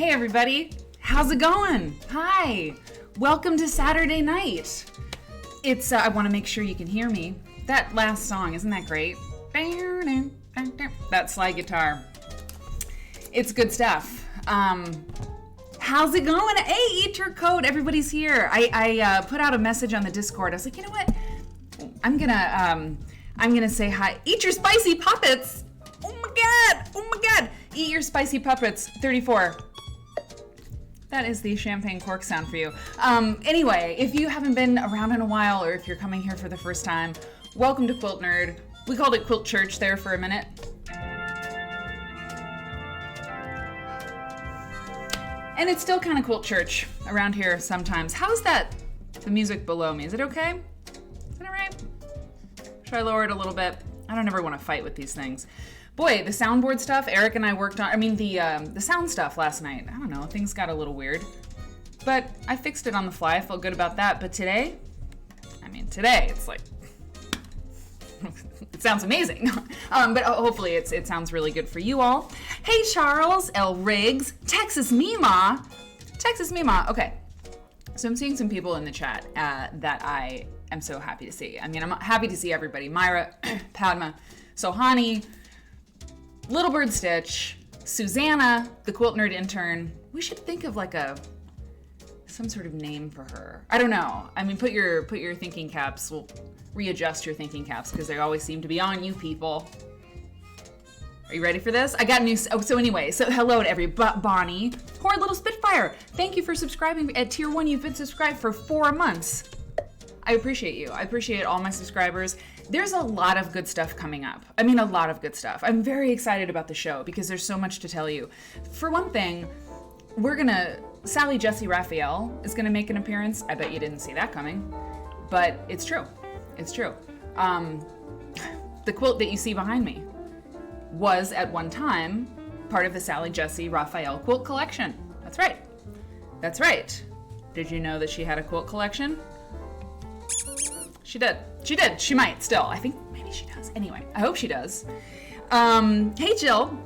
Hey everybody, how's it going? Hi, welcome to Saturday night. It's, I want to make sure you can hear me. That last song, isn't that great? That slide guitar. It's good stuff. How's it going? Hey, eat your coat. Everybody's here. I put out a message on the Discord. I was like, you know what? I'm gonna say hi. Eat your spicy puppets. Oh my God. Eat your spicy puppets. 34. That is the champagne cork sound for you. Anyway, if you haven't been around in a while, or if you're coming here for the first time, welcome to Quilt Nerd. We called it Quilt Church there for a minute. And it's still kind of Quilt Church around here sometimes. How's that, the music below me? Is it okay? Is it all right? Should I lower it a little bit? I don't ever want to fight with these things. Boy, the soundboard stuff Eric and I worked on, the sound stuff last night. I don't know, things got a little weird. But I fixed it on the fly. I felt good about that. But today, it's like, it sounds amazing. But hopefully it sounds really good for you all. Hey, Charles, L. Riggs, Texas Mima. Okay, so I'm seeing some people in the chat that I am so happy to see. I'm happy to see everybody. Myra, Padma, Sohani, Little Bird Stitch, Susanna, the Quilt Nerd intern. We should think of like some sort of name for her. I don't know. Put your thinking caps. We'll readjust your thinking caps because they always seem to be on you people. Are you ready for this? I got news. So hello to everybody. Bonnie, Horrid Little Spitfire. Thank you for subscribing at Tier 1. You've been subscribed for 4 months. I appreciate you. I appreciate all my subscribers. There's a lot of good stuff coming up. A lot of good stuff. I'm very excited about the show because there's so much to tell you. For one thing, Sally Jesse Raphael is gonna make an appearance. I bet you didn't see that coming, but it's true. It's true. The quilt that you see behind me was at one time part of the Sally Jesse Raphael quilt collection. That's right. Did you know that she had a quilt collection? She did. She might still. I think maybe she does. Anyway, I hope she does. Hey, Jill.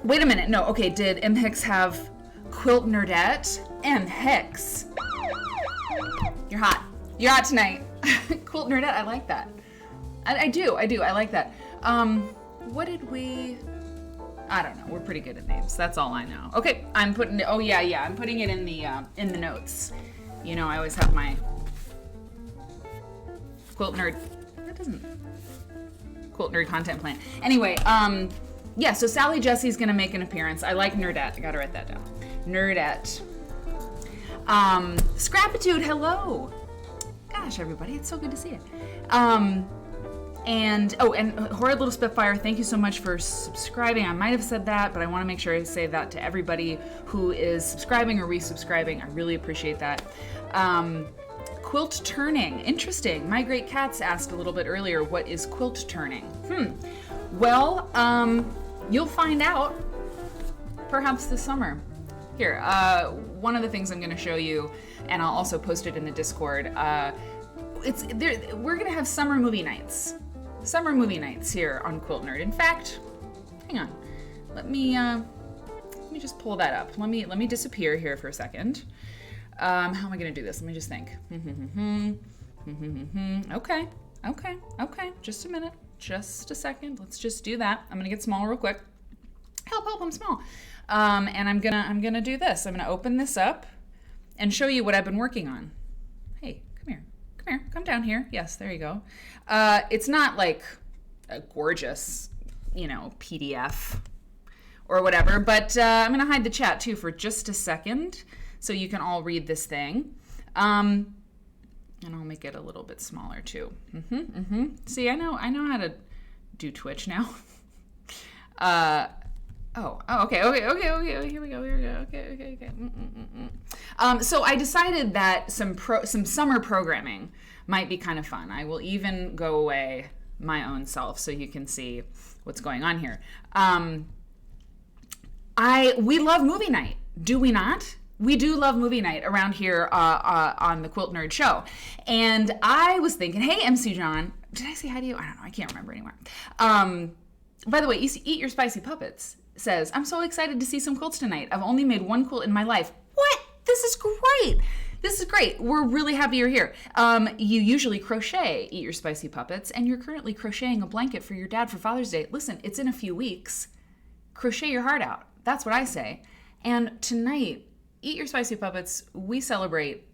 Wait a minute. No, okay. Did M. Hicks have Quilt Nerdette? M. Hicks. You're hot. You're hot tonight. Quilt Nerdette. I like that. I do. I like that. What did we... I don't know. We're pretty good at names. That's all I know. Okay. I'm putting it... Oh, yeah. I'm putting it in the notes. You know, I always have my... Quilt Nerd. That doesn't... Quilt Nerd content plan. Anyway, yeah, so Sally Jesse's gonna make an appearance. I like Nerdette. I gotta write that down. Nerdette. Scrapitude, hello. Gosh, everybody, it's so good to see it. And Horrid Little Spitfire, thank you so much for subscribing. I might have said that, but I want to make sure I say that to everybody who is subscribing or resubscribing. I really appreciate that. Quilt turning, interesting. My Great Cats asked a little bit earlier, what is quilt turning? Well, you'll find out perhaps this summer. Here, one of the things I'm going to show you, and I'll also post it in the Discord. We're going to have summer movie nights here on Quilt Nerd. In fact, hang on. Let me just pull that up. Let me disappear here for a second. How am I going to do this? Let me just think. Okay. Just a minute. Just a second. Let's just do that. I'm going to get small real quick. Help, I'm small. And I'm going to do this. I'm going to open this up and show you what I've been working on. Hey, come here. Come down here. Yes, there you go. It's not like a gorgeous, PDF or whatever, but I'm going to hide the chat too for just a second so you can all read this thing. And I'll make it a little bit smaller too. See, I know how to do Twitch now. Okay. Here we go. Okay. So I decided that some summer programming might be kind of fun. I will even go away my own self so you can see what's going on here. We love movie night, do we not? We do love movie night around here on the Quilt Nerd Show. And I was thinking, hey, MC John, did I say hi to you? I don't know. I can't remember anymore. By the way, Eat Your Spicy Puppets says, I'm so excited to see some quilts tonight. I've only made one quilt in my life. What? This is great. This is great. We're really happy you're here. You usually crochet Eat Your Spicy Puppets, and you're currently crocheting a blanket for your dad for Father's Day. Listen, it's in a few weeks. Crochet your heart out. That's what I say. And tonight, Eat Your Spicy Puppets, we celebrate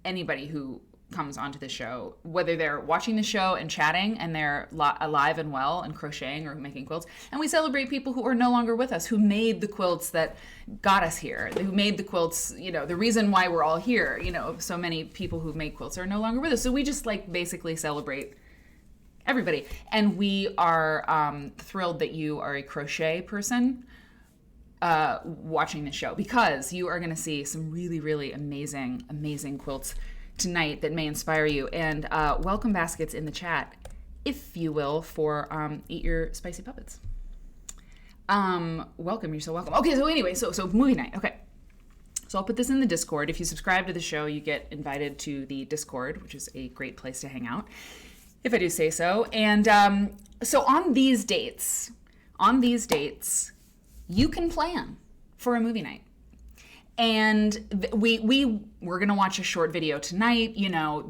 anybody who comes onto the show, whether they're watching the show and chatting and they're alive and well and crocheting or making quilts. And we celebrate people who are no longer with us, who made the quilts that got us here, who made the quilts, the reason why we're all here. So many people who make quilts are no longer with us. So we just basically celebrate everybody. And we are thrilled that you are a crochet person watching the show, because you are going to see some really, really amazing quilts tonight that may inspire you. And welcome baskets in the chat, if you will, for Eat Your Spicy Puppets. Welcome, you're so welcome. Okay, so anyway, so movie night. Okay, so I'll put this in the Discord. If you subscribe to the show, you get invited to the Discord, which is a great place to hang out, if I do say so. And so on these dates, you can plan for a movie night. And we're going to watch a short video tonight.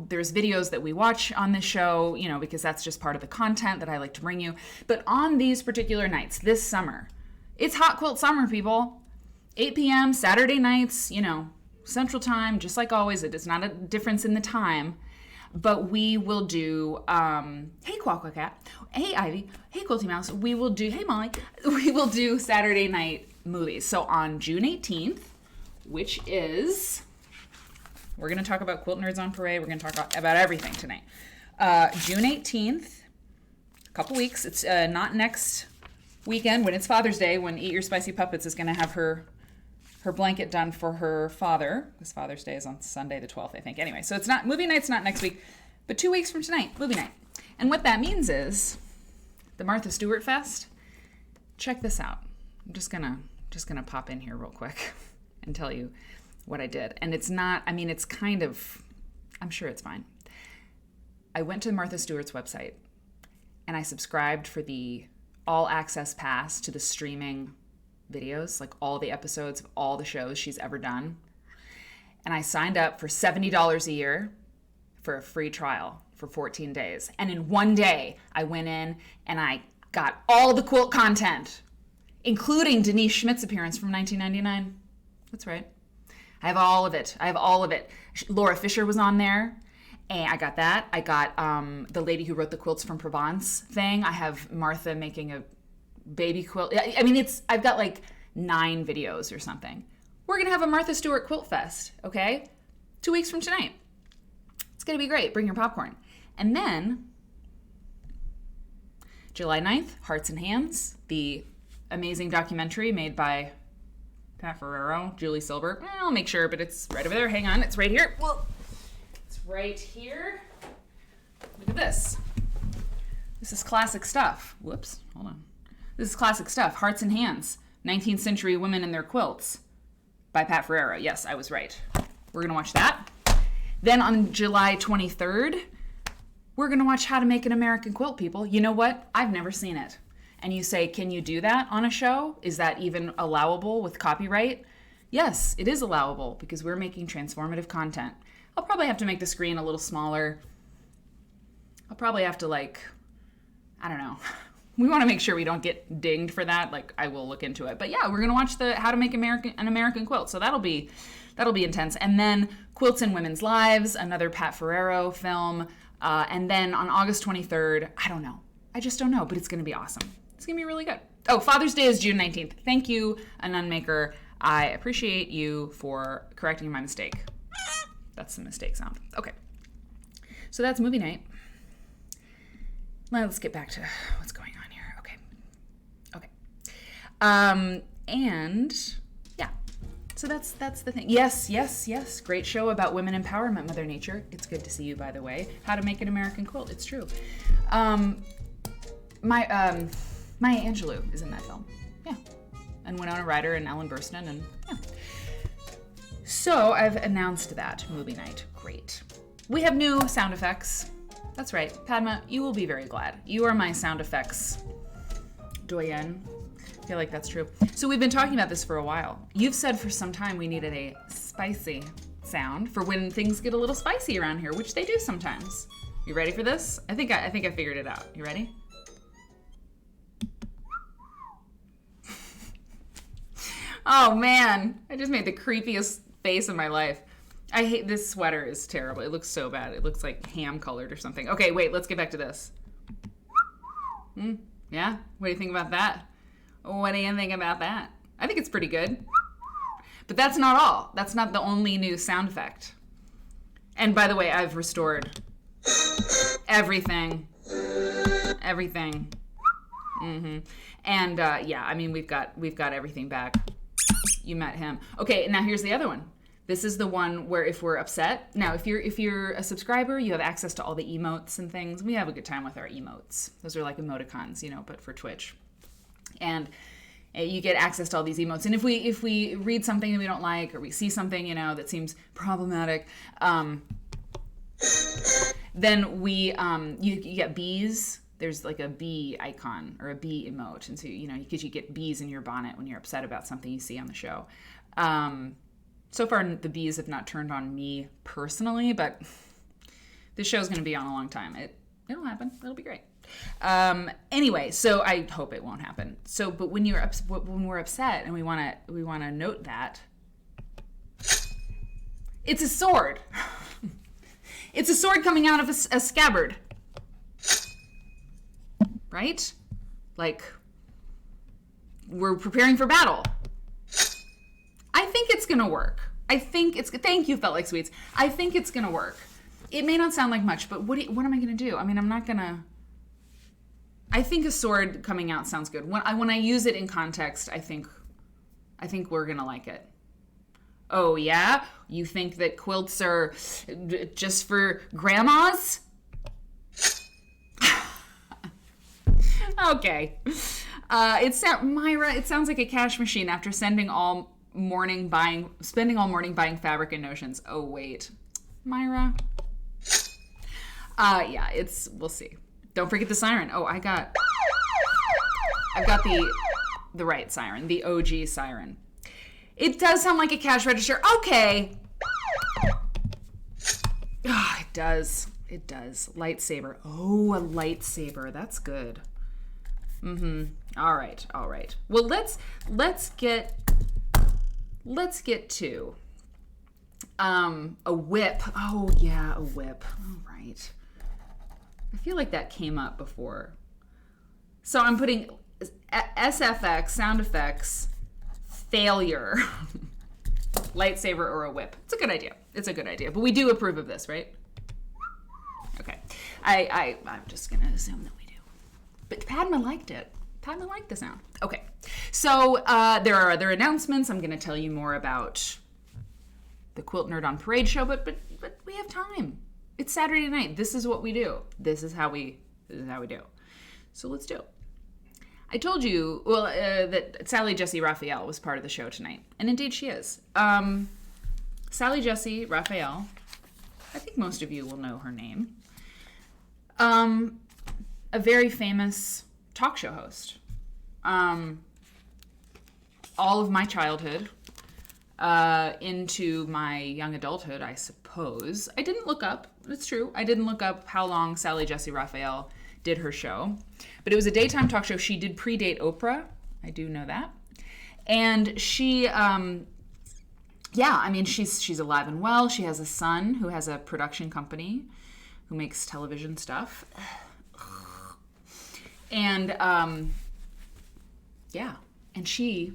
There's videos that we watch on this show, because that's just part of the content that I like to bring you. But on these particular nights, this summer, it's Hot Quilt Summer, people. 8 p.m., Saturday nights, Central Time, just like always. It is not a difference in the time. But we will do, hey Quack Cat, hey Ivy, hey Quilty Mouse, hey Molly, we will do Saturday night movies. So on June 18th, which is, we're going to talk about Quilt Nerds on Parade. We're going to talk about everything tonight. June 18th, a couple weeks. It's not next weekend when it's Father's Day, when Eat Your Spicy Puppets is going to have her blanket done for her father, because Father's Day is on Sunday the 12th, I think. Anyway, so it's not, movie night's not next week, but 2 weeks from tonight, movie night. And what that means is the Martha Stewart Fest. Check this out. I'm just gonna pop in here real quick and tell you what I did. And it's not, it's kind of, I'm sure it's fine. I went to Martha Stewart's website and I subscribed for the all access pass to the streaming videos, like all the episodes of all the shows she's ever done. And I signed up for $70 a year for a free trial for 14 days. And in one day, I went in and I got all the quilt content, including Denise Schmidt's appearance from 1999. That's right. I have all of it. Laura Fisher was on there, and I got that. I got the lady who wrote the Quilts from Provence thing. I have Martha making a baby quilt. I've got 9 videos or something. We're going to have a Martha Stewart Quilt Fest, okay? 2 weeks from tonight. It's going to be great. Bring your popcorn. And then, July 9th, Hearts and Hands, the amazing documentary made by Pat Ferrero, Julie Silber. I'll make sure, but it's right over there. Hang on, it's right here. Well, it's right here. Look at this. This is classic stuff. Whoops, hold on. This is classic stuff. Hearts and Hands, 19th Century Women and Their Quilts by Pat Ferrero. Yes, I was right. We're going to watch that. Then on July 23rd, we're going to watch How to Make an American Quilt, people. You know what? I've never seen it. And you say, can you do that on a show? Is that even allowable with copyright? Yes, it is allowable because we're making transformative content. I'll probably have to make the screen a little smaller. I'll probably have to I don't know. We want to make sure we don't get dinged for that. I will look into it. But yeah, we're going to watch the How to Make an American Quilt. So that'll be intense. And then Quilts in Women's Lives, another Pat Ferrero film. And then on August 23rd, I don't know. I just don't know, but it's going to be awesome. It's going to be really good. Oh, Father's Day is June 19th. Thank you, Anun Maker. I appreciate you for correcting my mistake. That's the mistake sound. Okay. So that's movie night. Now let's get back to what's going on here. Okay. And yeah. So that's the thing. Yes. Great show about women empowerment, Mother Nature. It's good to see you, by the way. How to Make an American Quilt. It's true. Maya Angelou is in that film. Yeah. And Winona Ryder and Ellen Burstyn, and yeah. So I've announced that movie night. Great. We have new sound effects. That's right. Padma, you will be very glad. You are my sound effects Doyen. I feel like that's true. So we've been talking about this for a while. You've said for some time we needed a spicy sound for when things get a little spicy around here, which they do sometimes. You ready for this? I think I figured it out. You ready? Oh man, I just made the creepiest face of my life. I hate this sweater. Is terrible. It looks so bad. It looks like ham colored or something. Okay, wait, let's get back to this. Yeah? What do you think about that? What do you think about that? I think it's pretty good. But that's not all. That's not the only new sound effect. And by the way, I've restored everything. Everything. And yeah, I mean, we've got everything back. You met him. Okay, now here's the other one. This is the one where if we're upset. Now, if you're a subscriber, you have access to all the emotes and things. We have a good time with our emotes. Those are like emoticons, but for Twitch. And you get access to all these emotes. And if we read something that we don't like, or we see something, that seems problematic, then you get bees. There's like a bee icon or a bee emote. And so, because you get bees in your bonnet when you're upset about something you see on the show. So far, the bees have not turned on me personally, but this show's going to be on a long time. It'll happen. It'll be great. Anyway, so I hope it won't happen. So, but when we're upset and we want to note that, it's a sword. It's a sword coming out of a scabbard. Right? Like, we're preparing for battle. I think it's going to work. Thank you, Felt Like Sweets. I think it's going to work. It may not sound like much, but what am I going to do? I mean, I'm not going to... I think a sword coming out sounds good. When I use it in context, I think we're going to like it. Oh, yeah? You think that quilts are just for grandmas? Okay. Myra, it sounds like a cash machine after spending all morning buying fabric and notions. Oh, wait. Myra? Yeah, we'll see. Don't forget the siren. Oh, I've got the right siren, the OG siren. It does sound like a cash register. Okay. Oh, it does. It does. Lightsaber. Oh, a lightsaber. That's good. All right. Well, let's get to a whip. Oh yeah, a whip. All right. I feel like that came up before. So I'm putting SFX, sound effects, failure, lightsaber or a whip. It's a good idea. But we do approve of this, right? Okay. I'm just gonna assume that we do. But Padma liked it. Padma liked the sound. Okay. So there are other announcements. I'm gonna tell you more about the Quilt Nerd on Parade show, but we have time. It's Saturday night. This is what we do. This is how we do. So let's do it. I told you, that Sally Jesse Raphael was part of the show tonight. And indeed she is. Sally Jesse Raphael, I think most of you will know her name. A very famous talk show host. All of my childhood, into my young adulthood, I suppose. I didn't look up. It's true. I didn't look up how long Sally Jesse Raphael did her show. But it was a daytime talk show. She did predate Oprah. I do know that. And she, she's alive and well. She has a son who has a production company who makes television stuff. And, and she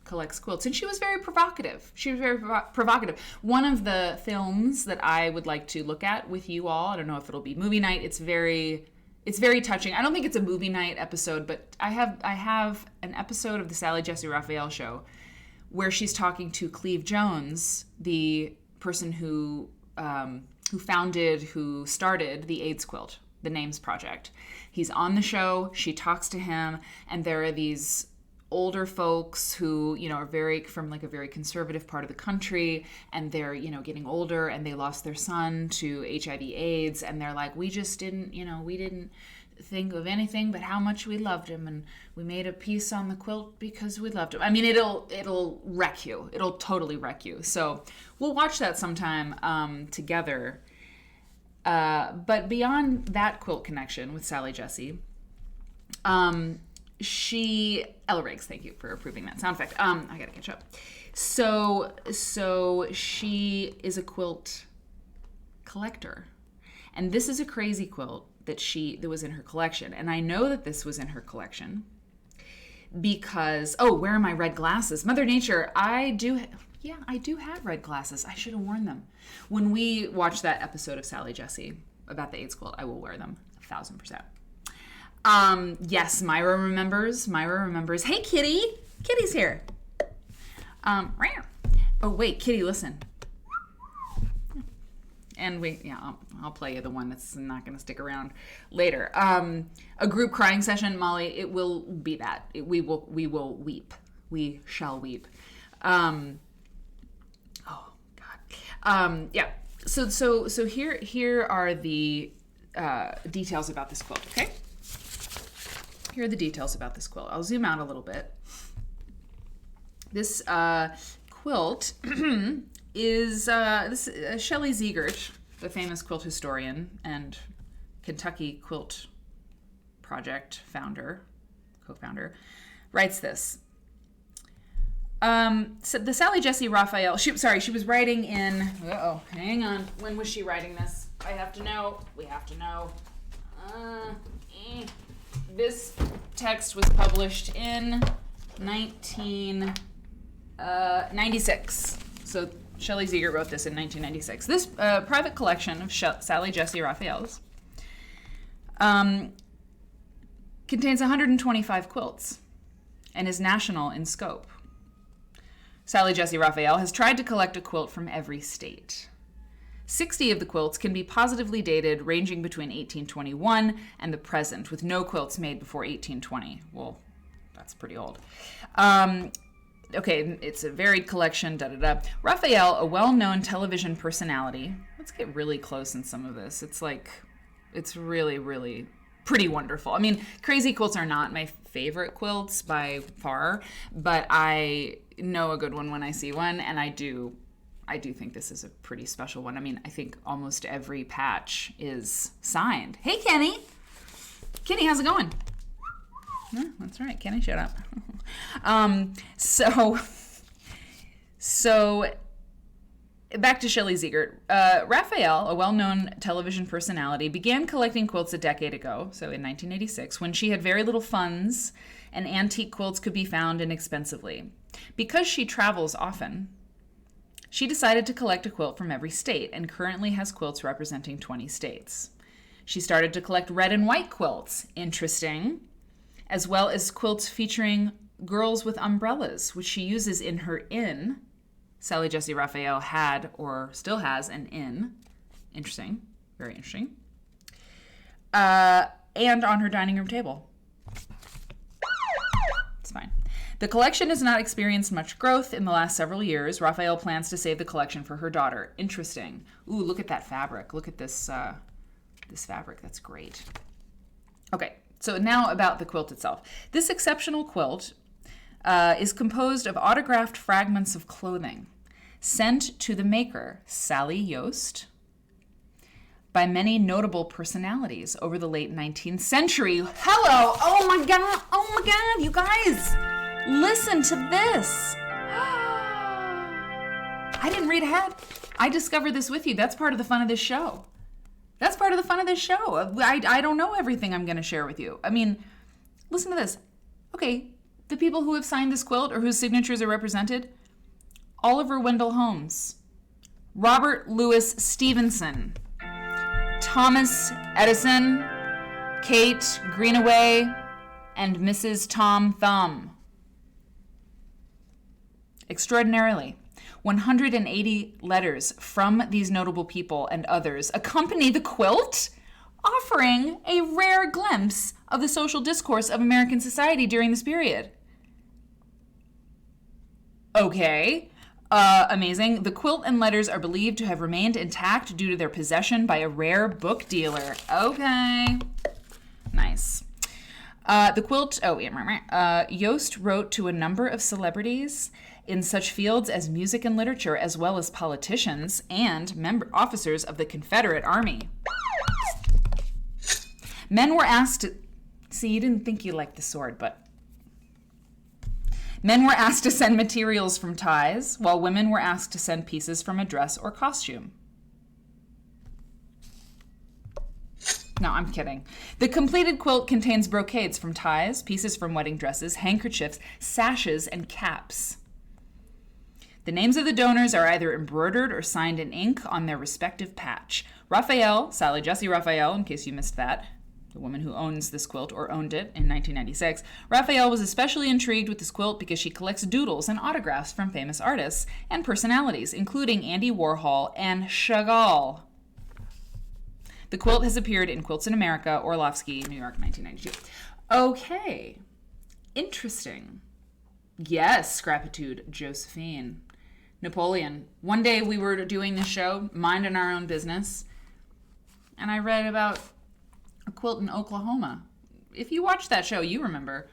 collects quilts. And she was very provocative. One of the films that I would like to look at with you all, I don't know if it'll be movie night. It's very touching. I don't think it's a movie night episode, but I have an episode of the Sally Jesse Raphael show where she's talking to Cleve Jones, the person who started the AIDS quilt, the Names Project. He's on the show. She talks to him, and there are these older folks who, are from a very conservative part of the country, and they're, getting older, and they lost their son to HIV AIDS, and they're like, we just didn't, think of anything but how much we loved him, and we made a piece on the quilt because we loved him. I mean, it'll wreck you. It'll totally wreck you. So we'll watch that sometime together. But beyond that quilt connection with Sally Jesse, Ella Riggs, thank you for approving that sound effect. I gotta catch up. So she is a quilt collector, and this is a crazy quilt that was in her collection. And I know that this was in her collection because, where are my red glasses? Mother Nature, I do have red glasses. I should have worn them. When we watch that episode of Sally Jesse about the AIDS quilt, I will wear them 1,000%. Yes, Myra remembers. Hey, Kitty. Kitty's here. Oh, wait, Kitty, listen. And I'll play you the one that's not going to stick around later. A group crying session, Molly. It will be that. We will weep. We shall weep. Oh God. Yeah. So here are the details about this quilt. Okay. Here are the details about this quilt. I'll zoom out a little bit. This quilt is Shelley Ziegert, the famous quilt historian and Kentucky Quilt Project co-founder, writes this. So the Sally Jesse Raphael, she was writing in, hang on, when was she writing this? We have to know. This text was published in 1996. So Shelley Ziegert wrote this in 1996. This private collection of Sally Jesse Raphael's contains 125 quilts and is national in scope. Sally Jesse Raphael has tried to collect a quilt from every state. 60 of the quilts can be positively dated, ranging between 1821 and the present, with no quilts made before 1820. Well, that's pretty old. Okay, it's a varied collection, Raphael, a well-known television personality. Let's get really close in some of this. It's really, really pretty wonderful. I mean, crazy quilts are not my favorite quilts by far, but I know a good one when I see one, and I do think this is a pretty special one. I mean, I think almost every patch is signed. Hey, Kenny! Kenny, how's it going? Yeah, that's right. Kenny, shut up. So back to Shelley Ziegert. Raphael, a well-known television personality, began collecting quilts a decade ago, so in 1986, when she had very little funds and antique quilts could be found inexpensively. Because she travels often, she decided to collect a quilt from every state and currently has quilts representing 20 states. She started to collect red and white quilts, interesting, as well as quilts featuring girls with umbrellas, which she uses in her inn. Sally Jesse Raphael had, or still has, an inn. Interesting. Very interesting. And on her dining room table. It's fine. The collection has not experienced much growth in the last several years. Raphael plans to save the collection for her daughter. Interesting. Ooh, look at that fabric. Look at this fabric. That's great. Okay, so now about the quilt itself. This exceptional quilt is composed of autographed fragments of clothing sent to the maker, Sally Yost, by many notable personalities over the late 19th century. Hello! Oh my God, you guys! Listen to this! I didn't read ahead. I discovered this with you. That's part of the fun of this show. I don't know everything I'm going to share with you. I mean, listen to this. Okay, the people who have signed this quilt or whose signatures are represented: Oliver Wendell Holmes, Robert Louis Stevenson, Thomas Edison, Kate Greenaway, and Mrs. Tom Thumb. Extraordinarily, 180 letters from these notable people and others accompany the quilt, offering a rare glimpse of the social discourse of American society during this period. Okay, amazing. The quilt and letters are believed to have remained intact due to their possession by a rare book dealer. Okay. Nice. The quilt, Yost wrote to a number of celebrities in such fields as music and literature, as well as politicians and officers of the Confederate Army. Men were asked to... See, you didn't think you liked the sword, but... Men were asked to send materials from ties, while women were asked to send pieces from a dress or costume. No, I'm kidding. The completed quilt contains brocades from ties, pieces from wedding dresses, handkerchiefs, sashes, and caps. The names of the donors are either embroidered or signed in ink on their respective patch. Raphael, Sally Jesse Raphael, in case you missed that, the woman who owns this quilt, or owned it in 1996, Raphael was especially intrigued with this quilt because she collects doodles and autographs from famous artists and personalities, including Andy Warhol and Chagall. The quilt has appeared in Quilts in America, Orlovsky, New York, 1992. Okay. Interesting. Yes, Scrapitude, Josephine. Napoleon. One day we were doing this show, minding our own business, and I read about a quilt in Oklahoma. If you watched that show, you remember.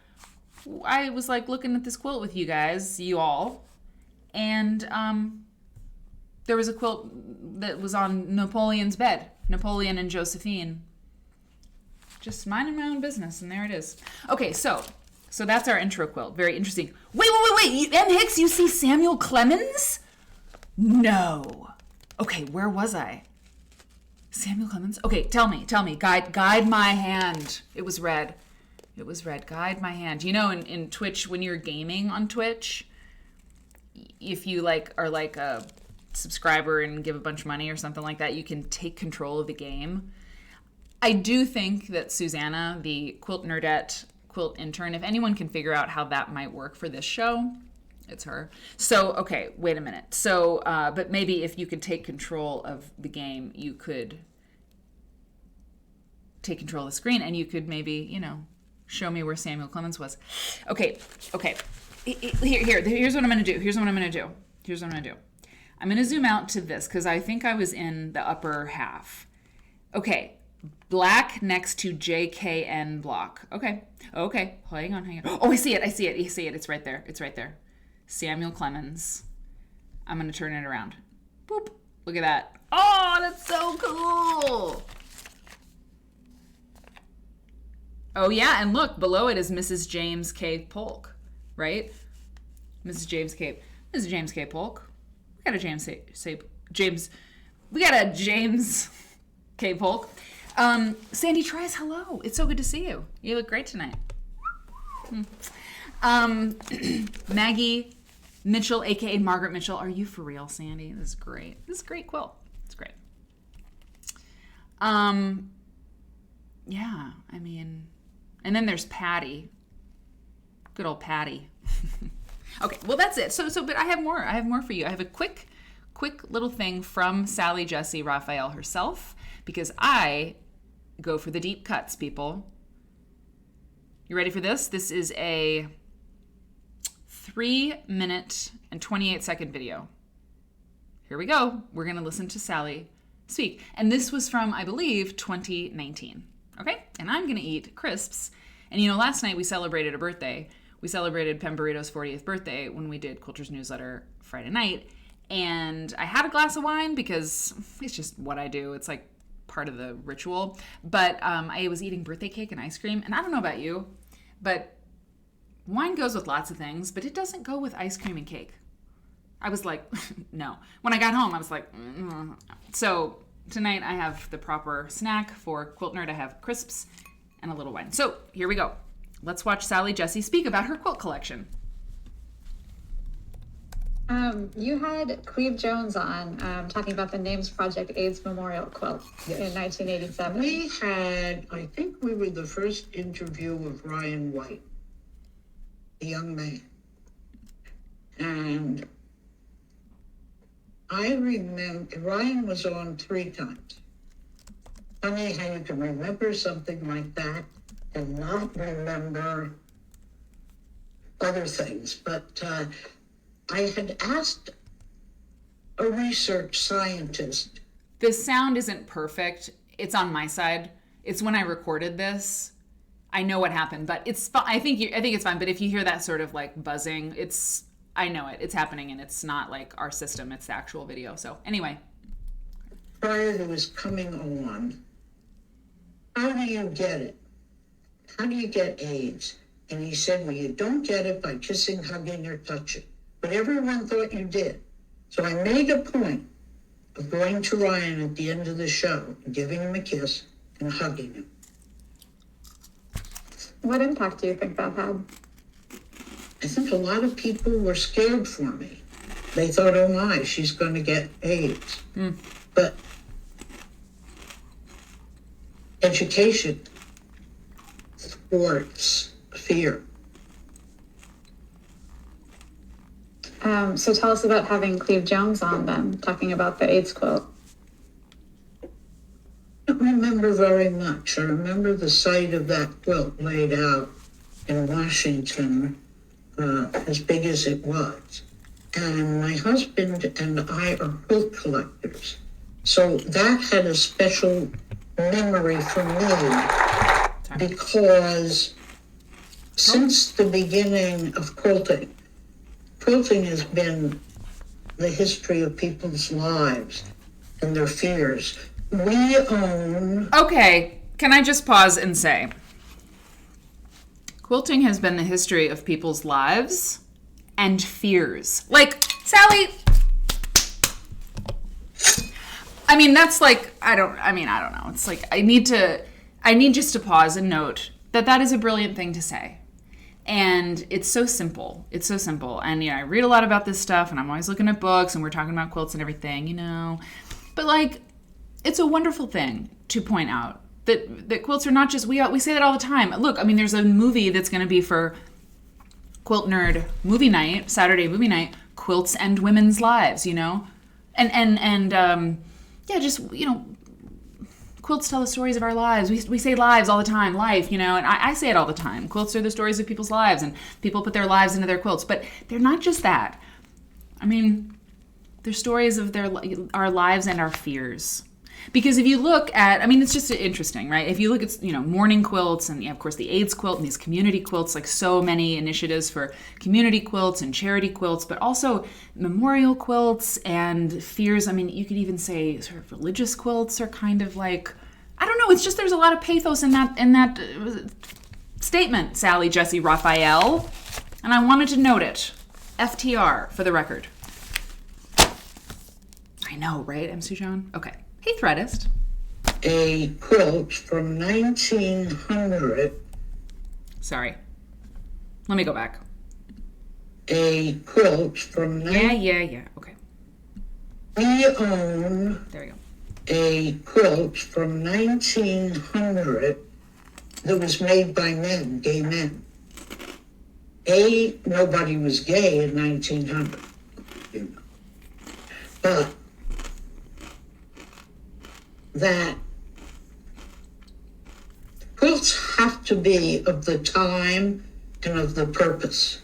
I was like looking at this quilt with you guys, you all, and there was a quilt that was on Napoleon's bed. Napoleon and Josephine. Just minding my own business, and there it is. Okay, so that's our intro quilt. Very interesting. Wait. M. Hicks, you see Samuel Clemens? No. Okay, where was I? Samuel Clemens? Okay, tell me. Guide my hand. It was red. Guide my hand. You know, in Twitch, when you're gaming on Twitch, if you are a subscriber and give a bunch of money or something like that, you can take control of the game. I do think that Susanna, the quilt nerdette, quilt intern, if anyone can figure out how that might work for this show, it's her. So, okay, wait a minute. So, but maybe if you could take control of the game, you could take control of the screen and you could maybe, show me where Samuel Clemens was. Okay. Here's what I'm going to do. I'm going to zoom out to this because I think I was in the upper half. Okay. Black next to JKN block. Okay. Hang on. Oh, I see it. It's right there. Samuel Clemens. I'm going to turn it around. Boop. Look at that. Oh, that's so cool. Oh, yeah. And look, below it is Mrs. James K. Polk, right? Mrs. James K. Polk. We got a James K. Polk. Sandy Trice, hello. It's so good to see you. You look great tonight. Maggie Mitchell, aka Margaret Mitchell. Are you for real, Sandy? This is great. This is a great quilt. It's great. Yeah, I mean, and then there's Patty. Good old Patty. Okay, well that's it. But I have more for you. I have a quick little thing from Sally Jesse Raphael herself, because I go for the deep cuts, people. You ready for this? This is a 3-minute and 28-second video. Here we go. We're going to listen to Sally speak. And this was from, I believe, 2019. Okay? And I'm going to eat crisps. And last night we celebrated a birthday. We celebrated Pemberito's 40th birthday when we did Quilter's Newsletter Friday night. And I had a glass of wine because it's just what I do. It's like part of the ritual. But I was eating birthday cake and ice cream. And I don't know about you, but wine goes with lots of things, but it doesn't go with ice cream and cake. I was like, no. When I got home, I was like, So tonight I have the proper snack for Quilt Nerd. I have crisps and a little wine. So here we go. Let's watch Sally Jesse speak about her quilt collection. You had Cleve Jones on talking about the Names Project AIDS Memorial Quilt in 1987. I think we were the first interview of Ryan White, a young man. And I remember, Ryan was on 3 times. Funny how you can remember something like that and not remember other things. But I had asked a research scientist. The sound isn't perfect. It's on my side. It's when I recorded this. I know what happened, but it's fine. I think it's fine. But if you hear that sort of like buzzing, I know it. It's happening, and it's not like our system. It's the actual video. So anyway. Prior to his coming on, how do you get it? How do you get AIDS? And he said, well, you don't get it by kissing, hugging, or touching. But everyone thought you did. So I made a point of going to Ryan at the end of the show, and giving him a kiss and hugging him. What impact do you think that had? I think a lot of people were scared for me. They thought, oh my, she's going to get AIDS. But education thwarts fear. So tell us about having Cleve Jones on then, talking about the AIDS quilt. I don't remember very much. I remember the sight of that quilt laid out in Washington, as big as it was. And my husband and I are quilt collectors. So that had a special memory for me because since the beginning of quilting has been the history of people's lives and their fears. We own... Okay, can I just pause and say, quilting has been the history of people's lives and fears. Like, Sally... I mean, that's like, I don't know. It's like, I need just to pause and note that is a brilliant thing to say. And it's so simple. It's so simple. And, I read a lot about this stuff, and I'm always looking at books, and we're talking about quilts and everything, But, like, it's a wonderful thing to point out that quilts are not just, we say that all the time. Look, I mean, there's a movie that's going to be for Quilt Nerd movie night, Saturday movie night, Quilts and Women's Lives, quilts tell the stories of our lives. We say lives all the time, life, and I say it all the time. Quilts are the stories of people's lives, and people put their lives into their quilts. But they're not just that. I mean, they're stories of our lives and our fears. Because if you look at, it's just interesting, right? If you look at, mourning quilts and, of course, the AIDS quilt and these community quilts, like so many initiatives for community quilts and charity quilts, but also memorial quilts and fears. You could even say sort of religious quilts are kind of like, I don't know, it's just there's a lot of pathos in that statement, Sally Jesse Raphael. And I wanted to note it. FTR, for the record. I know, right, M. Sujan? Okay. Hey, Threadist. A quilt from 1900. Sorry. Let me go back. A quilt from... Yeah. Okay. We own... There we go. A quilt from 1900 that was made by men, gay men. Nobody was gay in 1900. But that quilts have to be of the time and of the purpose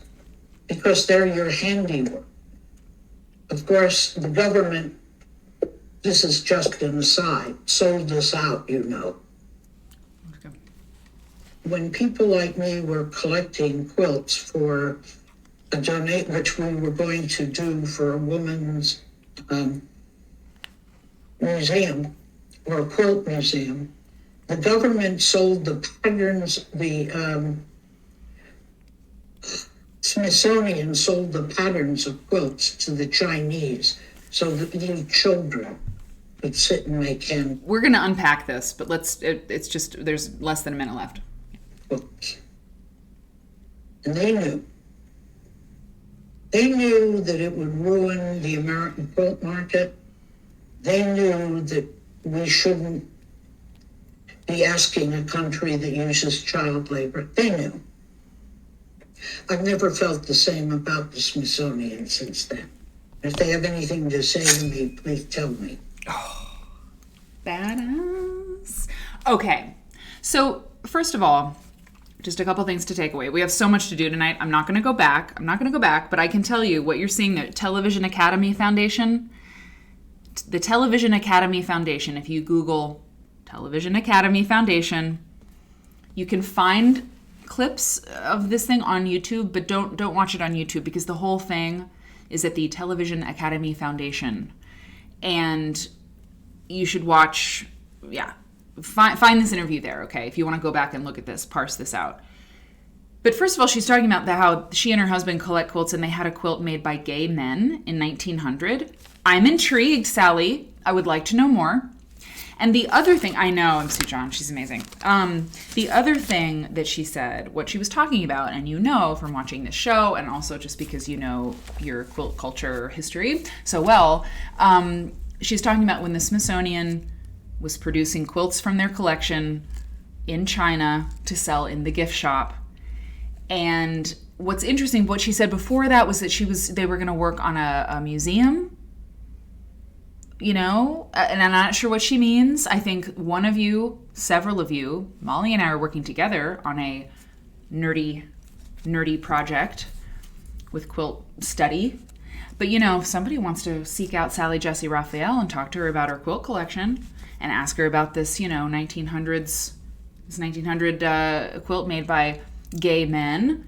because they're your handiwork. Of course, the government, this is just an aside, sold us out, Okay. When people like me were collecting quilts for a donate, which we were going to do for a woman's museum, or a quilt museum, the government sold the patterns, the Smithsonian sold the patterns of quilts to the Chinese so that little children could sit and make hand We're going to unpack this, but it's just, there's less than a minute left. quilts. And they knew that it would ruin the American quilt market. They knew that we shouldn't be asking a country that uses child labor. They knew. I've never felt the same about the Smithsonian since then. If they have anything to say to me, please tell me. Oh, badass. Okay, so first of all, just a couple things to take away. We have so much to do tonight. I'm not going to go back, but I can tell you what you're seeing there. Television Academy Foundation. The Television Academy Foundation, if you Google Television Academy Foundation, You can find clips of this thing on YouTube, but don't watch it on YouTube because the whole thing is at the Television Academy Foundation. And you should watch, find this interview there, okay, if you want to go back and look at this, parse this out. But first of all, she's talking about how she and her husband collect quilts, and they had a quilt made by gay men in 1900. I'm intrigued, Sally. I would like to know more. And the other thing, I know, I'm Sue John, she's amazing. The other thing that she said, what she was talking about, and you know from watching this show, and also just because you know your quilt culture history so well, she's talking about when the Smithsonian was producing quilts from their collection in China to sell in the gift shop. And what's interesting, what she said before that was that they were going to work on a museum, you know, and I'm not sure what she means. I think one of you, several of you, Molly and I are working together on a nerdy project with quilt study. But, you know, if somebody wants to seek out Sally Jesse Raphael and talk to her about her quilt collection and ask her about this, you know, 1900 quilt made by gay men,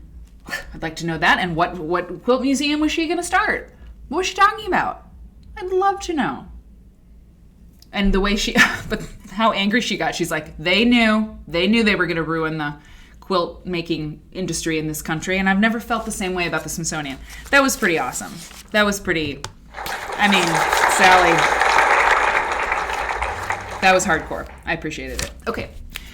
I'd like to know that. And what quilt museum was she going to start? What was she talking about? I'd love to know. And the way but how angry she got. She's like, they knew they were going to ruin the quilt making industry in this country. And I've never felt the same way about the Smithsonian. That was pretty awesome. That was pretty, Sally, that was hardcore. I appreciated it. Okay.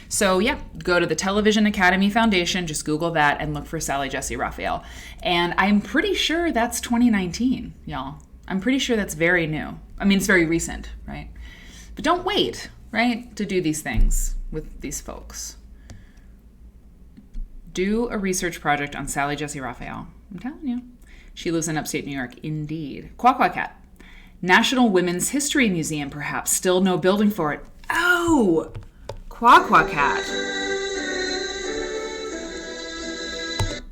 So yeah, go to the Television Academy Foundation, just Google that and look for Sally Jesse Raphael. And I'm pretty sure that's 2019, y'all. I'm pretty sure that's very new. It's very recent, right? But don't wait, right, to do these things with these folks. Do a research project on Sally Jesse Raphael. I'm telling you. She lives in upstate New York, indeed. Quack Quack Cat. National Women's History Museum, perhaps. Still no building for it. Oh! Quack Quack Cat.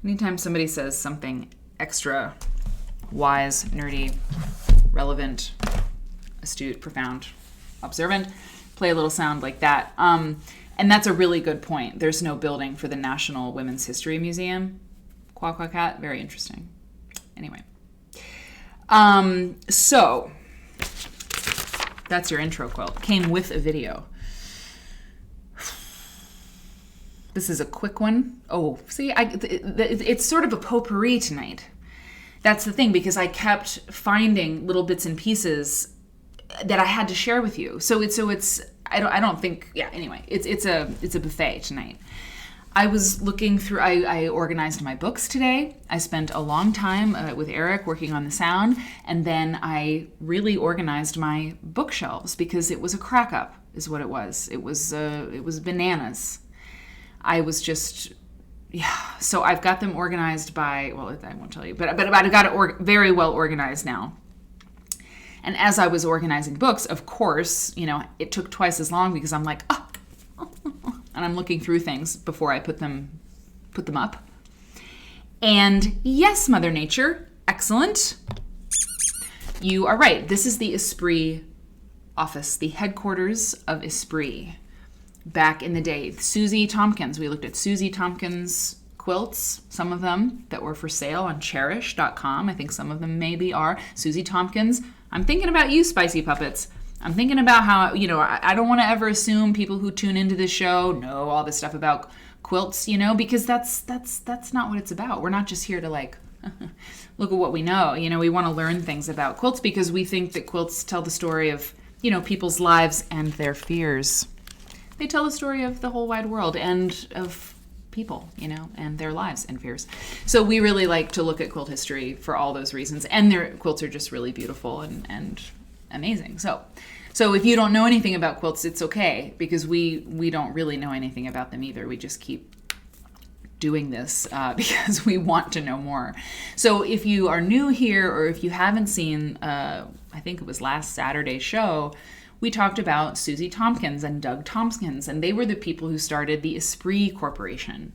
Anytime somebody says something extra wise, nerdy, relevant, astute, profound, observant, play a little sound like that. And that's a really good point. There's no building for the National Women's History Museum. Quack Quack Cat, very interesting. Anyway. So, that's your intro quilt. Came with a video. This is a quick one. Oh, see, it's sort of a potpourri tonight. That's the thing, because I kept finding little bits and pieces that I had to share with you. So it's a buffet tonight. I was looking through, I organized my books today. I spent a long time with Eric working on the sound, and then I really organized my bookshelves because it was a crack up, is what it was. It was bananas. I was just, so I've got them organized by, well, I won't tell you, but I've got it very well organized now. And as I was organizing books, of course, it took twice as long because I'm like, and I'm looking through things before I put them up. And yes, Mother Nature, excellent. You are right. This is the Esprit office, the headquarters of Esprit. Back in the day, Susie Tompkins. We looked at Susie Tompkins quilts, some of them that were for sale on cherish.com. I think some of them maybe are. Susie Tompkins. I'm thinking about you, Spicy Puppets. I'm thinking about how, I don't want to ever assume people who tune into this show know all this stuff about quilts, because that's not what it's about. We're not just here to look at what we know. We want to learn things about quilts because we think that quilts tell the story of, people's lives and their fears. They tell the story of the whole wide world and of people, and their lives and fears. So we really like to look at quilt history for all those reasons. And their quilts are just really beautiful and amazing. So if you don't know anything about quilts, it's okay, because we don't really know anything about them either. We just keep doing this because we want to know more. So if you are new here, or if you haven't seen, I think it was last Saturday's show, we talked about Susie Tompkins and Doug Tompkins, and they were the people who started the Esprit Corporation.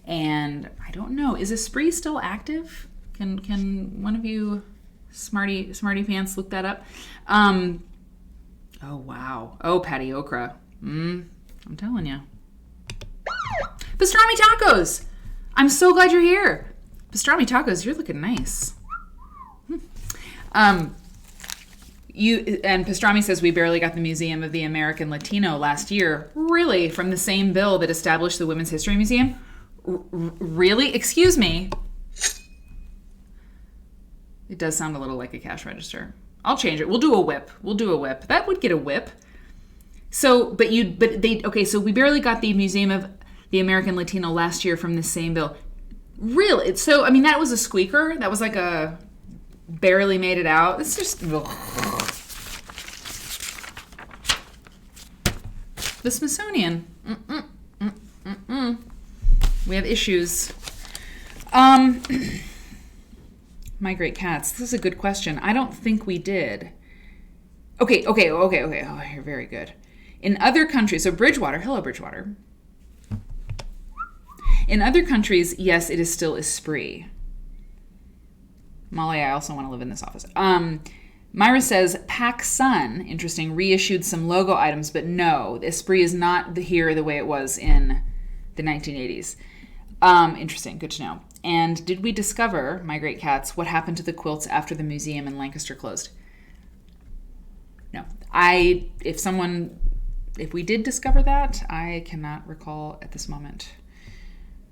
And I don't know, is Esprit still active? Can one of you smarty pants look that up? Oh, wow. Oh, Patty Okra. I'm telling you. Pastrami tacos. I'm so glad you're here. Pastrami tacos, you're looking nice. And Pastrami says we barely got the Museum of the American Latino last year. Really? From the same bill that established the Women's History Museum? Really? Excuse me. It does sound a little like a cash register. I'll change it. We'll do a whip. That would get a whip. So we barely got the Museum of the American Latino last year from the same bill. Really? So, I mean, that was a squeaker. That was like a barely made it out. It's just... The Smithsonian. We have issues. Migrate cats. This is a good question. I don't think we did. Okay. Oh, you're very good. In other countries, so Bridgewater, hello Bridgewater. In other countries, yes, it is still Esprit. Molly, I also want to live in this office. Myra says, PacSun, interesting, reissued some logo items, but no, Esprit is not here the way it was in the 1980s. Interesting, good to know. And did we discover, my great cats, what happened to the quilts after the museum in Lancaster closed? No. If we did discover that, I cannot recall at this moment.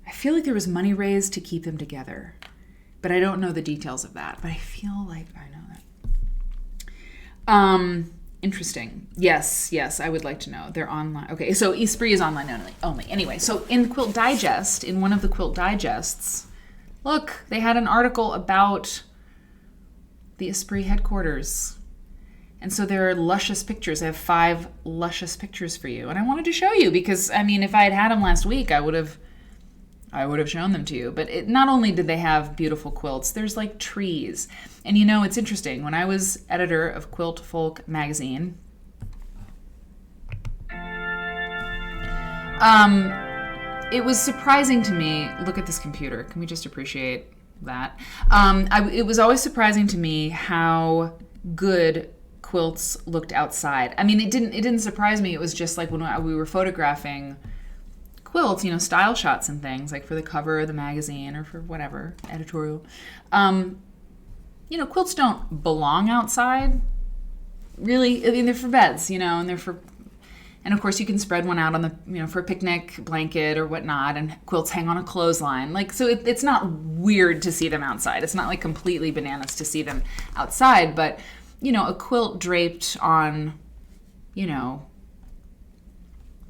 I feel like there was money raised to keep them together, but I don't know the details of that. But I feel like I know that. Interesting. Yes, I would like to know. They're online. Okay, so Esprit is online only. Anyway, so in Quilt Digest, in one of the Quilt Digests, look, they had an article about the Esprit headquarters. And so there are luscious pictures. I have 5 luscious pictures for you. And I wanted to show you because, I mean, if I had had them last week, I would have shown them to you. But not only did they have beautiful quilts, there's like trees. And you know, it's interesting. When I was editor of Quilt Folk magazine, it was surprising to me. Look at this computer. Can we just appreciate that? It was always surprising to me how good quilts looked outside. I mean, it didn't surprise me. It was just like when we were photographing quilts, you know, style shots and things, like for the cover of the magazine or for whatever, editorial. You know, quilts don't belong outside, really. I mean, they're for beds, you know, and of course you can spread one out on the, you know, for a picnic blanket or whatnot, and quilts hang on a clothesline. Like, so it's not weird to see them outside. It's not like completely bananas to see them outside, but, you know, a quilt draped on, you know,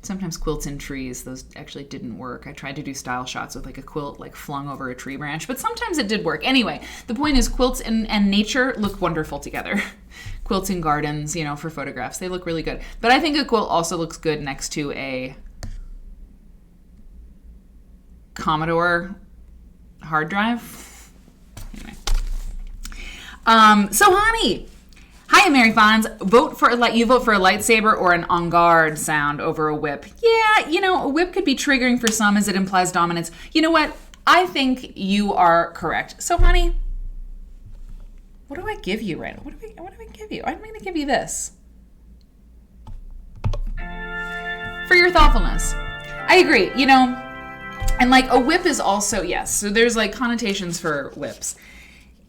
sometimes quilts in trees, those actually didn't work. I tried to do style shots with like a quilt like flung over a tree branch, but sometimes it did work. Anyway, the point is quilts and nature look wonderful together. Quilts in gardens, you know, for photographs, they look really good. But I think a quilt also looks good next to a Commodore hard drive. Anyway. So honey, hi, Mary Fons. You vote for a lightsaber or an en garde sound over a whip. Yeah, you know, a whip could be triggering for some as it implies dominance. You know what? I think you are correct. So, honey, what do I give you right now? What do I give you? I'm going to give you this. For your thoughtfulness. I agree, you know, and like a whip is also, yes, so there's like connotations for whips.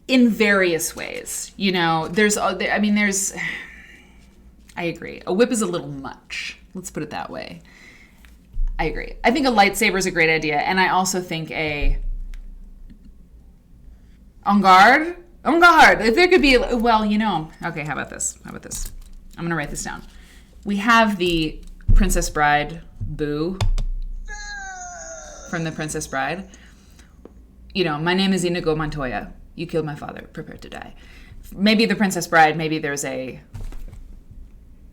In various ways, you know, I agree. A whip is a little much. Let's put it that way. I agree. I think a lightsaber is a great idea. And I also think en garde. If there could be, well, you know, okay, how about this? I'm going to write this down. We have the Princess Bride boo from the Princess Bride. You know, my name is Inigo Montoya. You killed my father. Prepare to die. Maybe the Princess Bride, maybe there's a,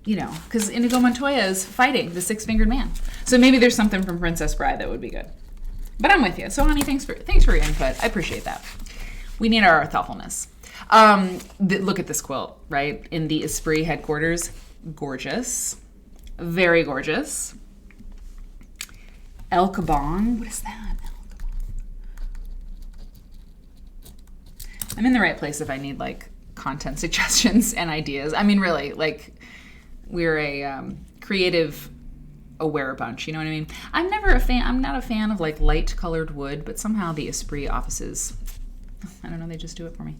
you know, because Inigo Montoya is fighting the 6-fingered man. So maybe there's something from Princess Bride that would be good. But I'm with you. So, honey, thanks for your input. I appreciate that. We need our thoughtfulness. Look at this quilt, right? In the Esprit headquarters. Gorgeous. Very gorgeous. El Cabon. What is that? I'm in the right place if I need like content suggestions and ideas. I mean, really, like we're a creative wear bunch, you know what I mean? I'm not a fan of like light colored wood, but somehow the Esprit offices, I don't know, they just do it for me.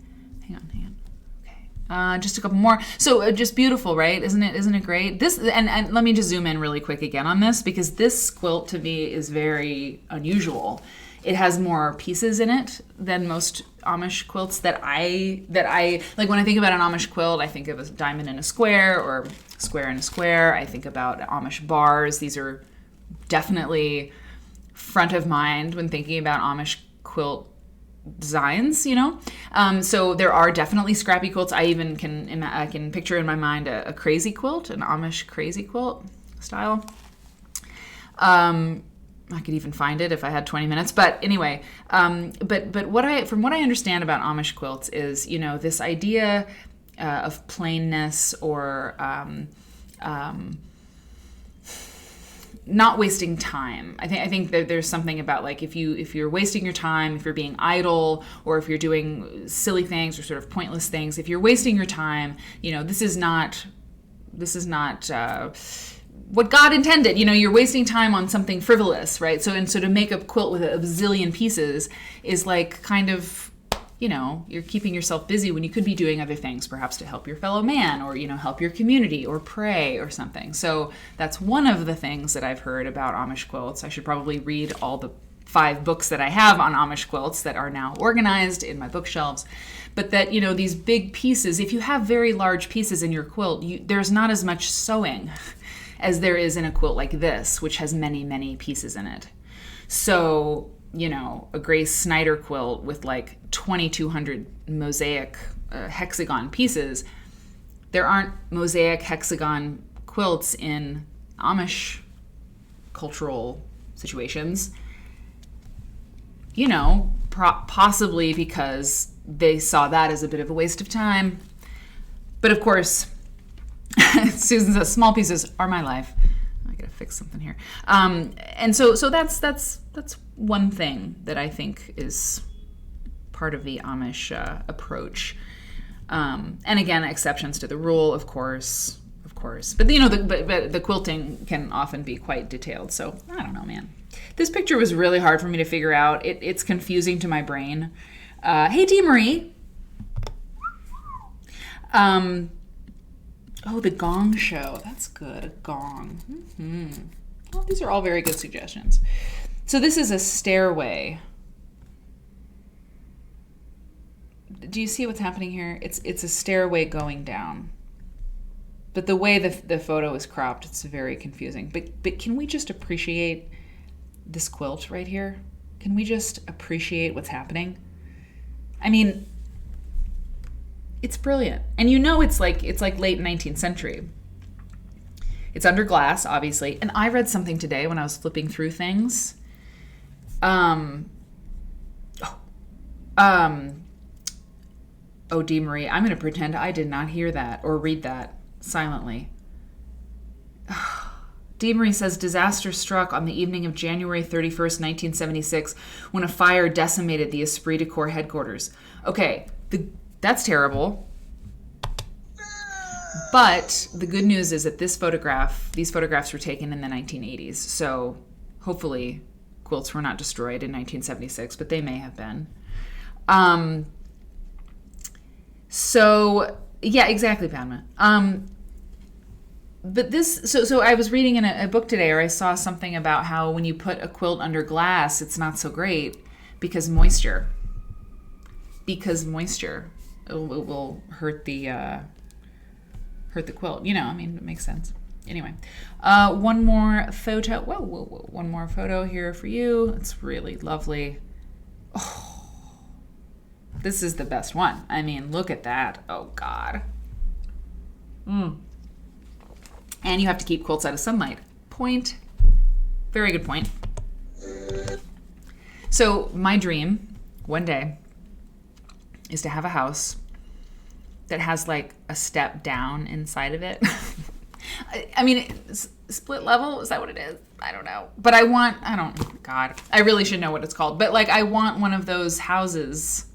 Hang on. Okay. Just a couple more. So just beautiful, right? Isn't it great? This, and let me just zoom in really quick again on this, because this quilt to me is very unusual. It has more pieces in it than most Amish quilts that I like. When I think about an Amish quilt, I think of a diamond in a square or square in a square. I think about Amish bars. These are definitely front of mind when thinking about Amish quilt designs, you know. So there are definitely scrappy quilts. I even can picture in my mind a crazy quilt, an Amish crazy quilt style. I could even find it if I had 20 minutes. But anyway, but from what I understand about Amish quilts is, you know, this idea of plainness or not wasting time. I think that there's something about like if you're wasting your time, if you're being idle, or if you're doing silly things or sort of pointless things, if you're wasting your time, you know, this is not what God intended. You know, you're wasting time on something frivolous, right? So to make a quilt with a bazillion pieces is like kind of, you know, you're keeping yourself busy when you could be doing other things, perhaps to help your fellow man, or, you know, help your community, or pray or something. So that's one of the things that I've heard about Amish quilts. I should probably read all the 5 books that I have on Amish quilts that are now organized in my bookshelves. But that, you know, these big pieces, if you have very large pieces in your quilt, there's not as much sewing as there is in a quilt like this, which has many, many pieces in it. So, you know, a Grace Snyder quilt with like 2,200 mosaic hexagon pieces, there aren't mosaic hexagon quilts in Amish cultural situations, you know, possibly because they saw that as a bit of a waste of time. But of course, Susan says, small pieces are my life. I gotta fix something here. And so that's one thing that I think is part of the Amish approach. And again, exceptions to the rule, of course. But you know, the quilting can often be quite detailed. So I don't know, man. This picture was really hard for me to figure out. It's confusing to my brain. Hey, Dee Marie. Oh, the Gong Show. That's good. A gong. Mm-hmm. Well, these are all very good suggestions. So this is a stairway. Do you see what's happening here? It's a stairway going down. But the way the photo is cropped, it's very confusing. But can we just appreciate this quilt right here? Can we just appreciate what's happening? I mean, it's brilliant. And you know, it's like late 19th century. It's under glass, obviously. And I read something today when I was flipping through things. Oh, Dee Marie, I'm going to pretend I did not hear that or read that silently. Dee Marie says, disaster struck on the evening of January 31st, 1976, when a fire decimated the Esprit de Corps headquarters. Okay, that's terrible. But the good news is that these photographs were taken in the 1980s. So hopefully quilts were not destroyed in 1976, but they may have been. So yeah, exactly, Padma. But this, so I was reading in a book today, or I saw something about how when you put a quilt under glass, it's not so great because moisture. It will hurt the quilt. You know, I mean, it makes sense. Anyway, one more photo. Whoa. One more photo here for you. It's really lovely. Oh, this is the best one. I mean, look at that. Oh, God. And you have to keep quilts out of sunlight. Point. Very good point. So my dream, one day, is to have a house that has like a step down inside of it. I mean, split level, is that what it is? I don't know. But I really should know what it's called. But like, I want one of those houses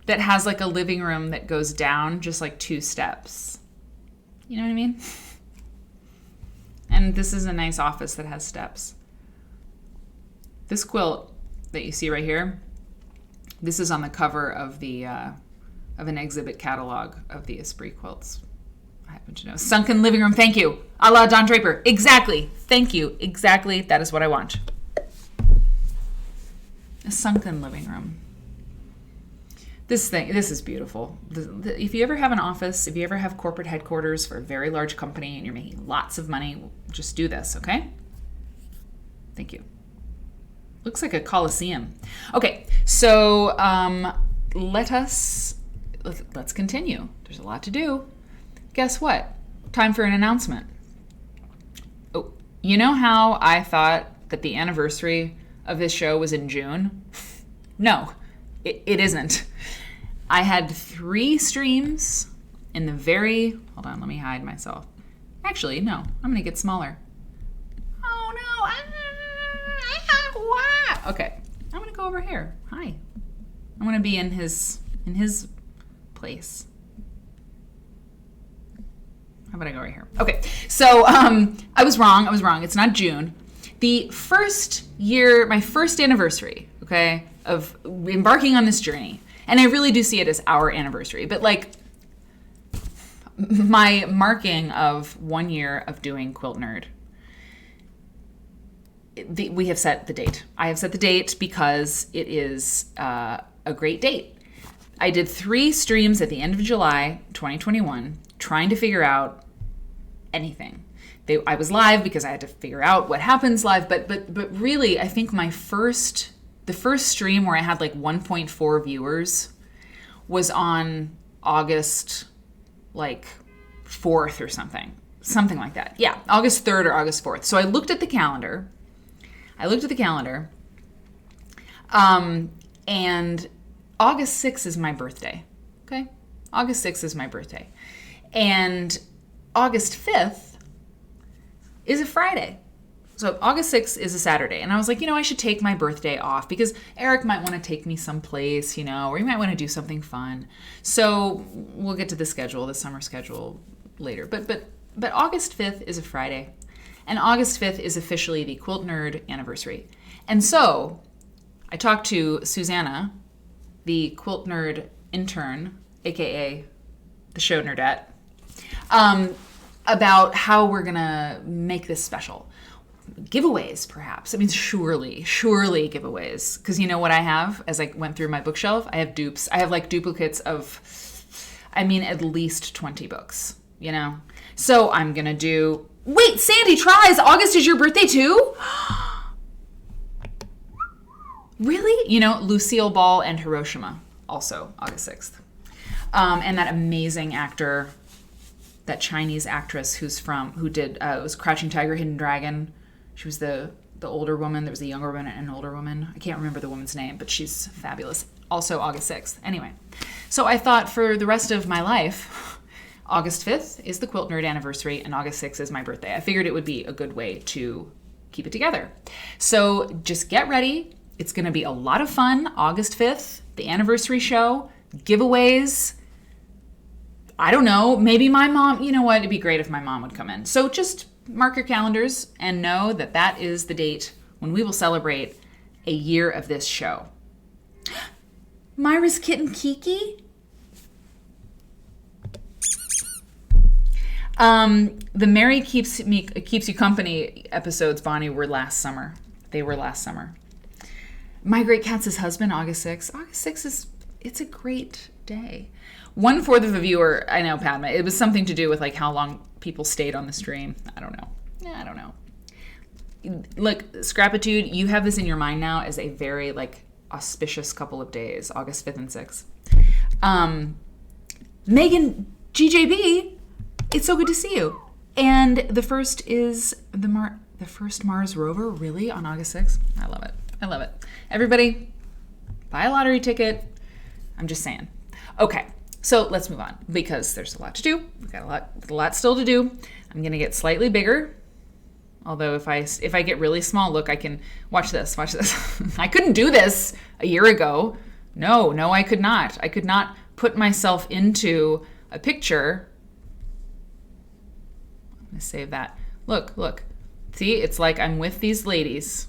that has like a living room that goes down just like 2 steps. You know what I mean? And this is a nice office that has steps. This quilt that you see right here, this is on the cover of the of an exhibit catalog of the Esprit quilts. I happen to know. Sunken living room, thank you. A la Don Draper. Exactly. Thank you. Exactly. That is what I want. A sunken living room. This is beautiful. If you ever have an office, if you ever have corporate headquarters for a very large company and you're making lots of money, just do this, okay? Thank you. Looks like a coliseum. Okay, so let's continue. There's a lot to do. Guess what? Time for an announcement. Oh, you know how I thought that the anniversary of this show was in June? No, it isn't. I had 3 streams in the hold on, let me hide myself. Actually, no, I'm going to get smaller. Oh no. Okay, I'm going to go over here. Hi. I'm going to be in his place. How about I go right here? Okay, so I was wrong. It's not June. The first year, my first anniversary, okay, of embarking on this journey, and I really do see it as our anniversary, but like my marking of 1 year of doing Quilt Nerd, we have set the date. I have set the date because it is a great date. I did 3 streams at the end of July 2021 trying to figure out anything. I was live because I had to figure out what happens live, but really I think the first stream where I had like 1.4 viewers was on August like 4th or something like that. Yeah, August 3rd or August 4th. So I looked at the calendar. And August 6th is my birthday. Okay? August 6th is my birthday. And August 5th is a Friday. So August 6th is a Saturday. And I was like, I should take my birthday off because Eric might want to take me someplace, or he might want to do something fun. So we'll get to the summer schedule later. But August 5th is a Friday. And August 5th is officially the Quilt Nerd anniversary. And so I talked to Susanna, the Quilt Nerd intern, aka the show nerdette, about how we're gonna make this special. Giveaways, perhaps. I mean, surely giveaways. Because you know what I have as I went through my bookshelf? I have dupes. I have like duplicates of, at least 20 books, So I'm gonna do, wait, Sandy tries, August is your birthday too? Really? Lucille Ball and Hiroshima, also August 6th. And that amazing actor, that Chinese actress who did, it was Crouching Tiger, Hidden Dragon. She was the older woman. There was a younger woman and an older woman. I can't remember the woman's name, but she's fabulous. Also August 6th. Anyway, so I thought for the rest of my life, August 5th is the Quilt Nerd anniversary and August 6th is my birthday. I figured it would be a good way to keep it together. So just get ready. It's going to be a lot of fun. August 5th, the anniversary show, giveaways. I don't know, maybe my mom, it'd be great if my mom would come in. So just mark your calendars and know that that is the date when we will celebrate a year of this show. Myra's kitten Kiki? The Mary Keeps You Company episodes, Bonnie, were last summer. They were last summer. My Great Cat's husband, August 6th. August 6th it's a great day. 1/4 of a viewer, I know, Padma, it was something to do with like how long people stayed on the stream. I don't know. Look, Scrapitude, you have this in your mind now as a very like auspicious couple of days, August 5th and 6th. Megan GJB, it's so good to see you. And the first is the first Mars rover, really, on August 6th? I love it. Everybody, buy a lottery ticket. I'm just saying. Okay, so let's move on because there's a lot to do. We've got a lot still to do. I'm gonna get slightly bigger. Although if I get really small, look, I can watch this. I couldn't do this a year ago. No, I could not. I could not put myself into a picture. I'm gonna save that. Look. See, it's like I'm with these ladies.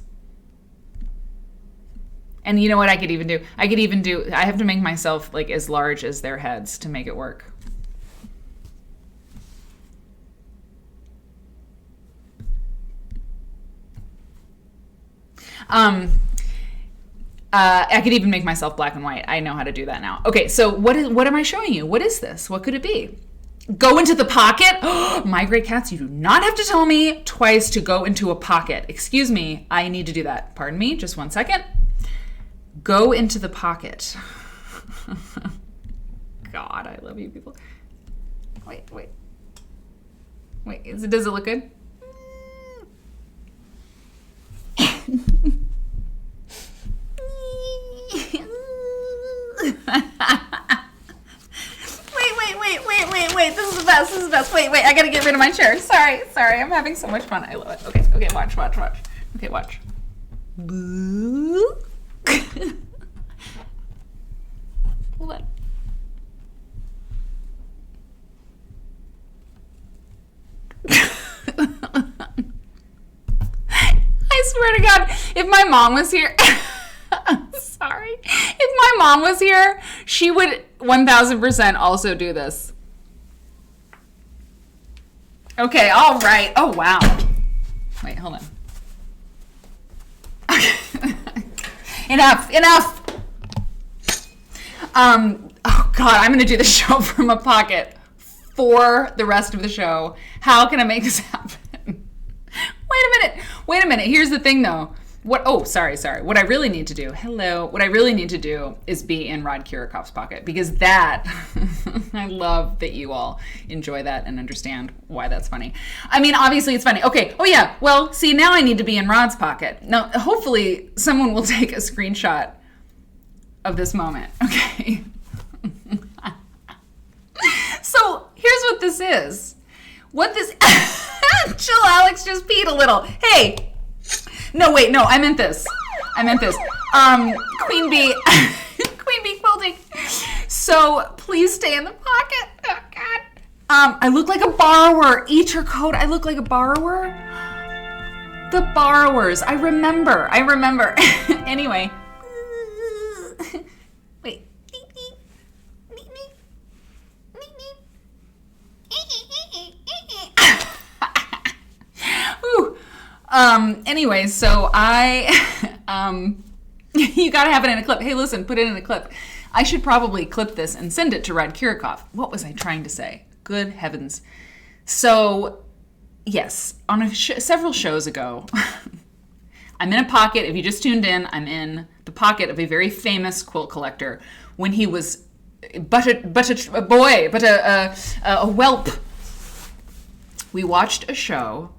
And you know what I could even do? I have to make myself like as large as their heads to make it work. I could even make myself black and white. I know how to do that now. Okay, so what am I showing you? What is this? What could it be? Go into the pocket? My great cats, you do not have to tell me twice to go into a pocket. Excuse me, I need to do that. Pardon me, just 1 second. Go into the pocket. God, I love you people. Wait. Does it look good? Wait. This is the best. Wait. I gotta get rid of my chair. Sorry. I'm having so much fun. I love it. Okay, watch. Okay, watch. Boo. Hold on. I swear to God, if my mom was here, sorry, if my mom was here, she would 1000% also do this. Okay, all right. Oh, wow. Wait, hold on. Enough. Oh God, I'm going to do the show from a pocket for the rest of the show. How can I make this happen? Wait a minute. Here's the thing though. Sorry. What I really need to do is be in Rod Kirakoff's pocket, because that, I love that you all enjoy that and understand why that's funny. I mean, obviously it's funny. Okay. Oh yeah. Well, see, now I need to be in Rod's pocket. Now, hopefully someone will take a screenshot of this moment. Okay. So here's what this is. Jill Alex just peed a little. Hey. No, I meant this. Queen Bee Quilting. So please stay in the pocket. Oh God. I look like a borrower. Eat your coat. I look like a borrower. The borrowers. I remember. Anyway. Wait. Ooh. Anyway, so you gotta have it in a clip. Hey, listen, put it in a clip. I should probably clip this and send it to Rod Kirikoff. What was I trying to say? Good heavens. So, yes, on several shows ago, I'm in a pocket. If you just tuned in, I'm in the pocket of a very famous quilt collector when he was but a whelp. We watched a show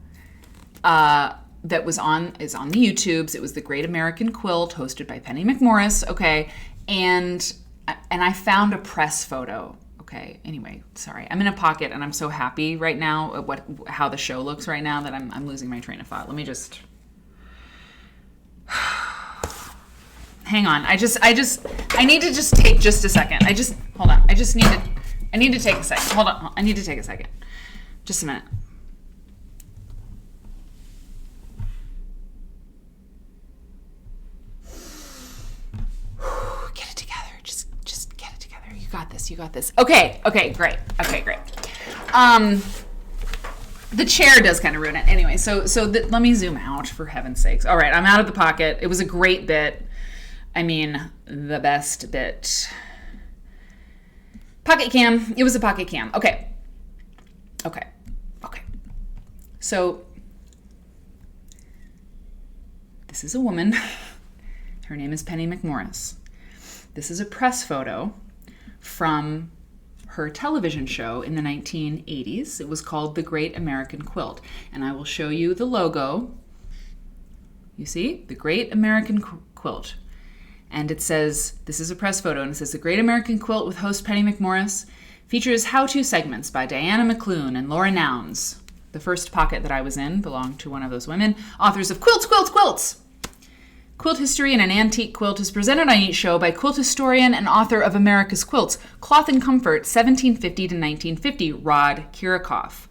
that is on the YouTubes. It was The Great American Quilt, hosted by Penny McMorris. Okay, and I found a press photo. Okay, anyway, sorry, I'm in a pocket, and I'm so happy right now at how the show looks right now that I'm losing my train of thought. Let me just hang on. I need to just take just a second. Hold on. I need to take a second. Hold on. I need to take a second. Just a minute. Get it together. Just get it together. You got this. Okay, great. The chair does kind of ruin it. Anyway, so let me zoom out, for heaven's sakes. All right, I'm out of the pocket. It was a great bit. I mean, the best bit. Pocket cam. It was a pocket cam. Okay. So, this is a woman. Her name is Penny McMorris. This is a press photo from her television show in the 1980s. It was called The Great American Quilt. And I will show you the logo. You see? The Great American Quilt. And it says, this is a press photo, and it says, The Great American Quilt with host Penny McMorris features how-to segments by Diana McClune and Laura Nouns. The first pocket that I was in belonged to one of those women, authors of Quilts! Quilt History and an Antique Quilt is presented on each show by quilt historian and author of America's Quilts, Cloth and Comfort, 1750 to 1950, Rod Kirikoff.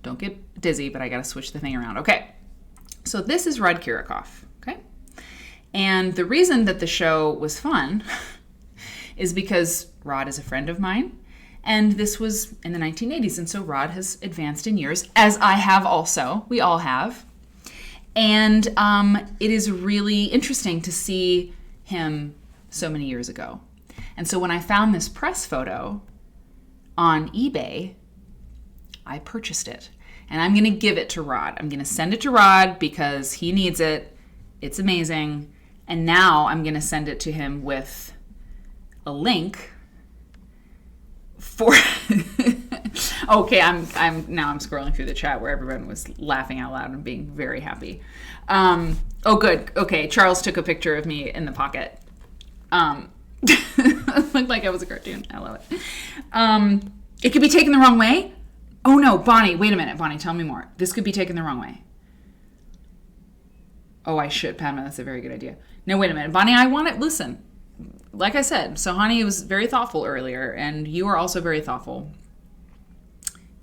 Don't get dizzy, but I got to switch the thing around. Okay. So this is Rod Kirikoff. Okay. And the reason that the show was fun is because Rod is a friend of mine. And this was in the 1980s. And so Rod has advanced in years, as I have also. We all have. And it is really interesting to see him so many years ago. And so when I found this press photo on eBay, I purchased it. And I'm going to give it to Rod. I'm going to send it to Rod because he needs it. It's amazing. And now I'm going to send it to him with a link for okay, I'm scrolling through the chat where everyone was laughing out loud and being very happy. Oh good. Okay, Charles took a picture of me in the pocket. Looked like I was a cartoon. I love it. It could be taken the wrong way. Oh no, Bonnie, wait a minute. Bonnie, tell me more. This could be taken the wrong way. Oh, I should, Padma, that's a very good idea. No, wait a minute. Bonnie, I want it. Listen, like I said, Sohani was very thoughtful earlier, and you are also very thoughtful.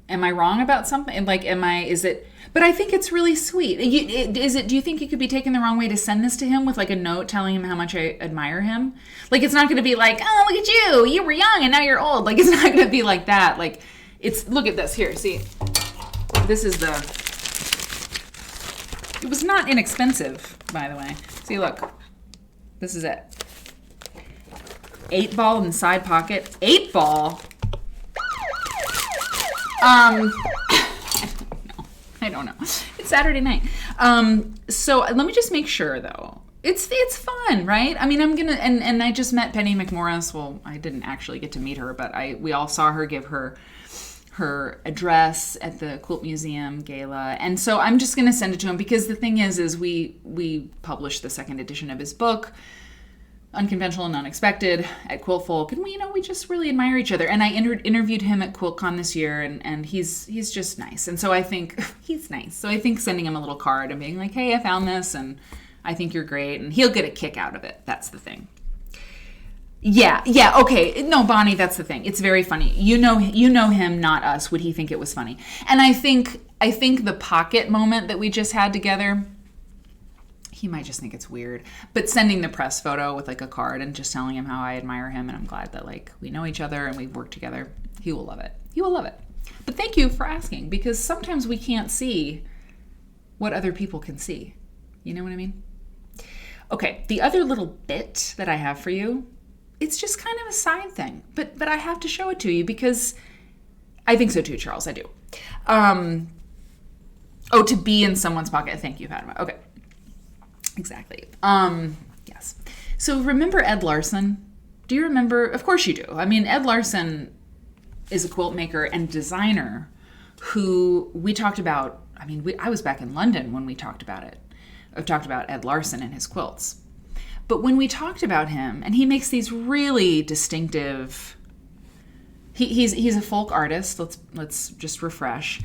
Am I wrong about something? Like, but I think it's really sweet. Do you think it could be taken the wrong way to send this to him with like a note telling him how much I admire him? Like, it's not going to be like, oh, look at you were young and now you're old. Like, it's not going to be like that. Like, look at this here. See, this is it was not inexpensive, by the way. See, look, this is it. 8-ball in the side pocket. 8-ball. I don't know. It's Saturday night. So let me just make sure though. It's fun, right? I mean, I'm gonna and I just met Penny McMorris. Well, I didn't actually get to meet her, but we all saw her give her address at the Quilt Museum Gala, and so I'm just gonna send it to him because the thing is we published the second edition of his book, Unconventional and Unexpected, at Quilt Folk, and we just really admire each other. And I interviewed him at QuiltCon this year, and he's just nice. And so I think he's nice. So I think sending him a little card and being like, hey, I found this, and I think you're great, and he'll get a kick out of it. That's the thing. Yeah, okay. No, Bonnie, that's the thing. It's very funny. You know him, not us. Would he think it was funny? And I think the pocket moment that we just had together, he might just think it's weird. But sending the press photo with like a card and just telling him how I admire him and I'm glad that like we know each other and we've worked together, he will love it. He will love it. But thank you for asking, because sometimes we can't see what other people can see. You know what I mean? Okay, the other little bit that I have for you, it's just kind of a side thing, but I have to show it to you because I think so too, Charles. I do. To be in someone's pocket. Thank you, Padma. Okay. Exactly. Yes. So remember Ed Larson? Do you remember? Of course you do. I mean, Ed Larson is a quilt maker and designer who we talked about. I mean, I was back in London when we talked about it. I've talked about Ed Larson and his quilts. But when we talked about him, and he makes these really distinctive, he's a folk artist. Let's just refresh.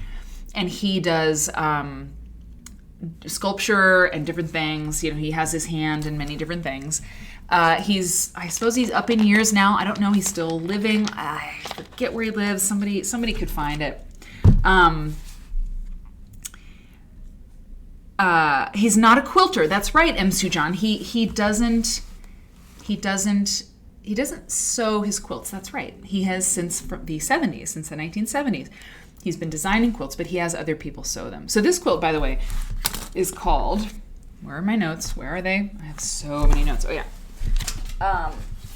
And he does sculpture and different things. He has his hand in many different things. I suppose he's up in years now. I don't know. He's still living. I forget where he lives. Somebody could find it. He's not a quilter. That's right, M. Sujan. He doesn't sew his quilts. That's right. He has since the 1970s. He's been designing quilts, but he has other people sew them. So this quilt, by the way, is called, where are my notes? Where are they? I have so many notes. Oh, yeah.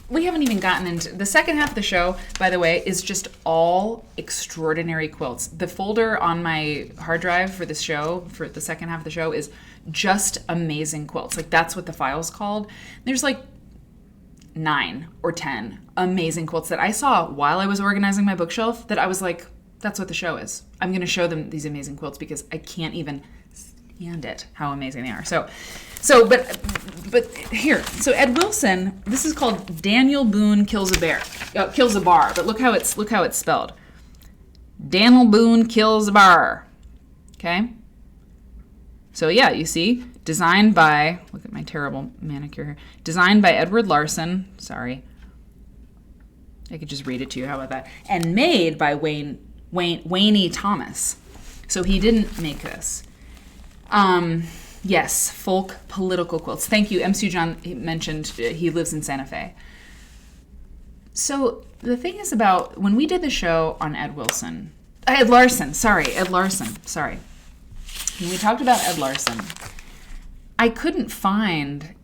We haven't even gotten into, the second half of the show, by the way, is just all extraordinary quilts. The folder on my hard drive for this show, for the second half of the show, is just amazing quilts. Like, that's what the file's called. There's like 9 or 10 amazing quilts that I saw while I was organizing my bookshelf that I was like, that's what the show is. I'm going to show them these amazing quilts because I can't even stand it, how amazing they are. But here, so Ed Wilson, this is called Daniel Boone Kills a Bar, but look how it's spelled. Daniel Boone Kills a Bar. Okay? So yeah, you see, designed by, look at my terrible manicure here, designed by Edward Larson, sorry. I could just read it to you, how about that? And made by Wayne Thomas. So he didn't make this. Yes, folk political quilts. Thank you. MC John mentioned he lives in Santa Fe. So the thing is about when we did the show on Ed Larson. When we talked about Ed Larson, I couldn't find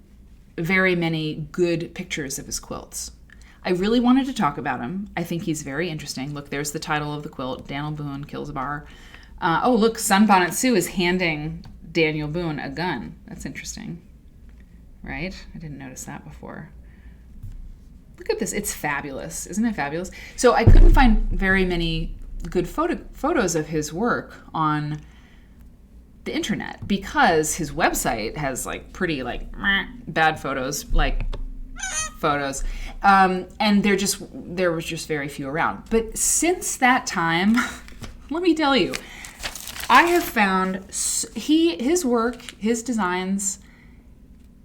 very many good pictures of his quilts. I really wanted to talk about him. I think he's very interesting. Look, there's the title of the quilt, Daniel Boone Kills a Bar. Oh, look, Sunbonnet Sue is handing Daniel Boone a gun. That's interesting, right? I didn't notice that before. Look at this. It's fabulous. Isn't it fabulous? So I couldn't find very many good photos of his work on the internet because his website has like pretty like bad photos, and there was just very few around. But since that time, let me tell you, I have found his work, his designs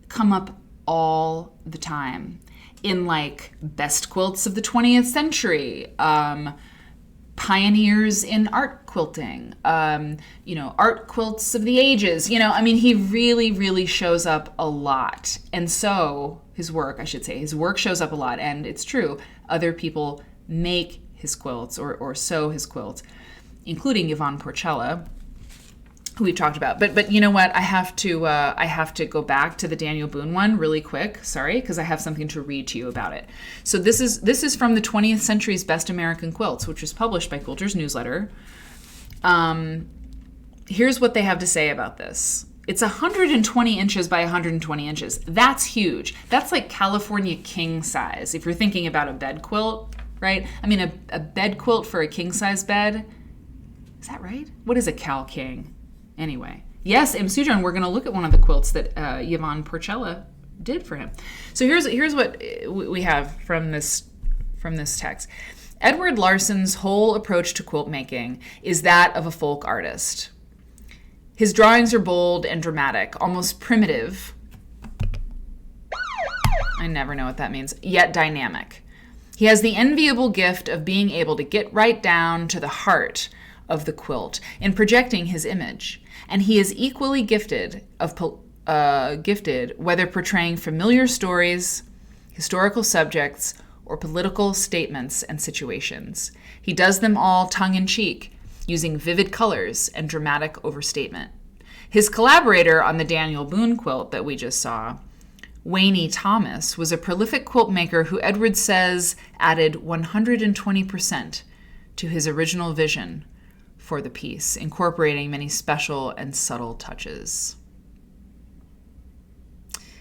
come up all the time in like best quilts of the 20th century, pioneers in art quilting, art quilts of the ages. He really, really shows up a lot. And so his work shows up a lot. And it's true, other people make his quilts or sew his quilts, including Yvonne Porcella, who we've talked about. But you know what? I have to go back to the Daniel Boone one really quick. Sorry, because I have something to read to you about it. So this is from the 20th Century's Best American Quilts, which was published by Quilter's Newsletter. Here's what they have to say about this. It's 120 inches by 120 inches. That's huge. That's like California king size. If you're thinking about a bed quilt, right? A bed quilt for a king size bed. Is that right? What is a Cal King? Anyway, yes, M. Sujan, we're going to look at one of the quilts that Yvonne Porcella did for him. So here's what we have from this text. Edward Larson's whole approach to quilt making is that of a folk artist. His drawings are bold and dramatic, almost primitive. I never know what that means, yet dynamic. He has the enviable gift of being able to get right down to the heart of the quilt in projecting his image. And he is equally gifted whether portraying familiar stories, historical subjects, or political statements and situations. He does them all tongue-in-cheek, using vivid colors and dramatic overstatement. His collaborator on the Daniel Boone quilt that we just saw, Wayne Thomas, was a prolific quilt maker who Edward says added 120% to his original vision for the piece, incorporating many special and subtle touches.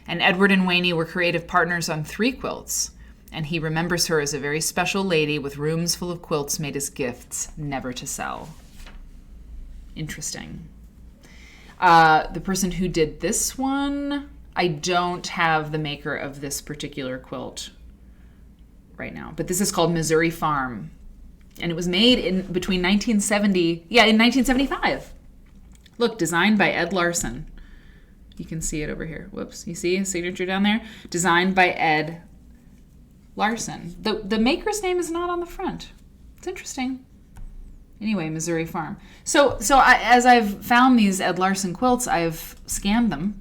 And Edward and Wayne were creative partners on 3 quilts, and he remembers her as a very special lady with rooms full of quilts made as gifts, never to sell. Interesting. The person who did this one, I don't have the maker of this particular quilt right now, but this is called Missouri Farm. And it was made between 1975. Look, designed by Ed Larson. You can see it over here. Whoops, you see his signature down there? Designed by Ed Larson. The maker's name is not on the front. It's interesting. Anyway, Missouri Farm. So as I've found these Ed Larson quilts, I've scanned them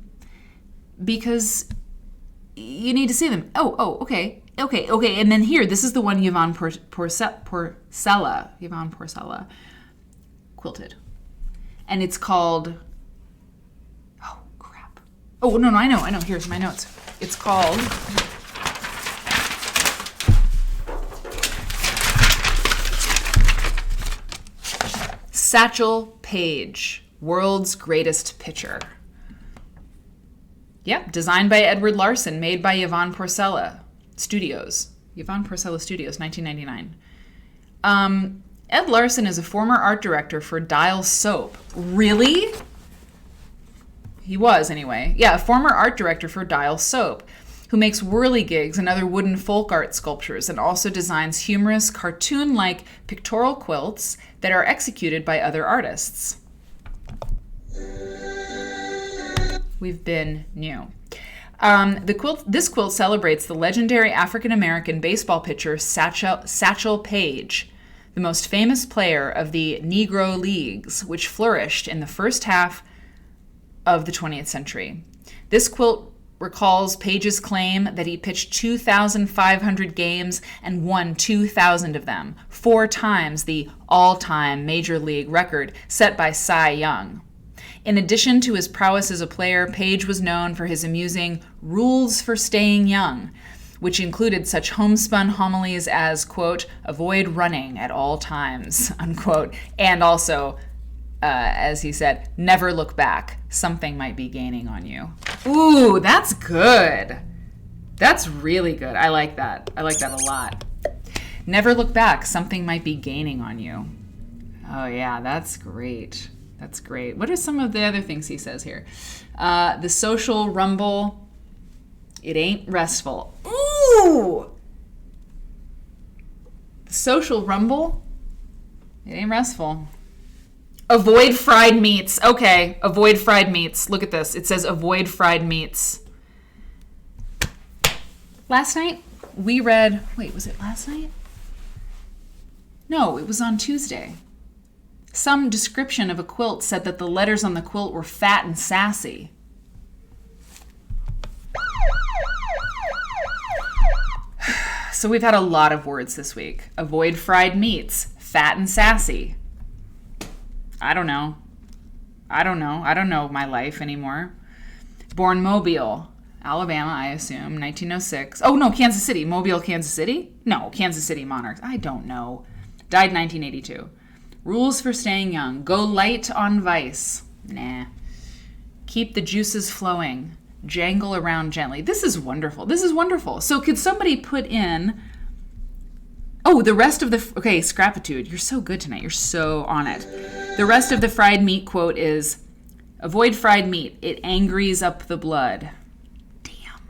because you need to see them. Oh, okay. Okay. And then here, this is the one Yvonne Porcella quilted. And it's called, oh, crap. Oh, no, I know. Here's my notes. It's called Satchel Paige, World's Greatest Pitcher. Yep, designed by Edward Larson, made by Yvonne Porcella Studios. Yvonne Porcella Studios, 1999. Ed Larson is a former art director for Dial Soap. Really? He was, anyway. Yeah, a former art director for Dial Soap, who makes whirligigs and other wooden folk art sculptures and also designs humorous, cartoon-like pictorial quilts that are executed by other artists. We've been new. This quilt celebrates the legendary African-American baseball pitcher Satchel Paige, the most famous player of the Negro Leagues, which flourished in the first half of the 20th century. This quilt recalls Page's claim that he pitched 2,500 games and won 2,000 of them, 4 times the all-time Major League record set by Cy Young. In addition to his prowess as a player, Page was known for his amusing rules for staying young, which included such homespun homilies as, quote, avoid running at all times, unquote, and also, as he said, never look back. Something might be gaining on you. Ooh, that's good. That's really good. I like that. I like that a lot. Never look back. Something might be gaining on you. Oh, yeah, that's great. That's great. What are some of the other things he says here? The social rumble. It ain't restful. Ooh! The social rumble. It ain't restful. Avoid fried meats. Okay, avoid fried meats. Look at this. It says avoid fried meats. Last night, we read... Wait, was it last night? No, it was on Tuesday. Some description of a quilt said that the letters on the quilt were fat and sassy. So we've had a lot of words this week. Avoid fried meats. Fat and sassy. I don't know. I don't know my life anymore. Born Mobile, Alabama, I assume, 1906. Oh, no, Kansas City. Mobile, Kansas City? No, Kansas City Monarchs. I don't know. Died 1982. Rules for staying young. Go light on vice. Nah. Keep the juices flowing. Jangle around gently. This is wonderful. This is wonderful. So could somebody put in... Oh, the rest of the... Okay, Scrapitude. You're so good tonight. You're so on it. The rest of the fried meat quote is, avoid fried meat. It angries up the blood. Damn.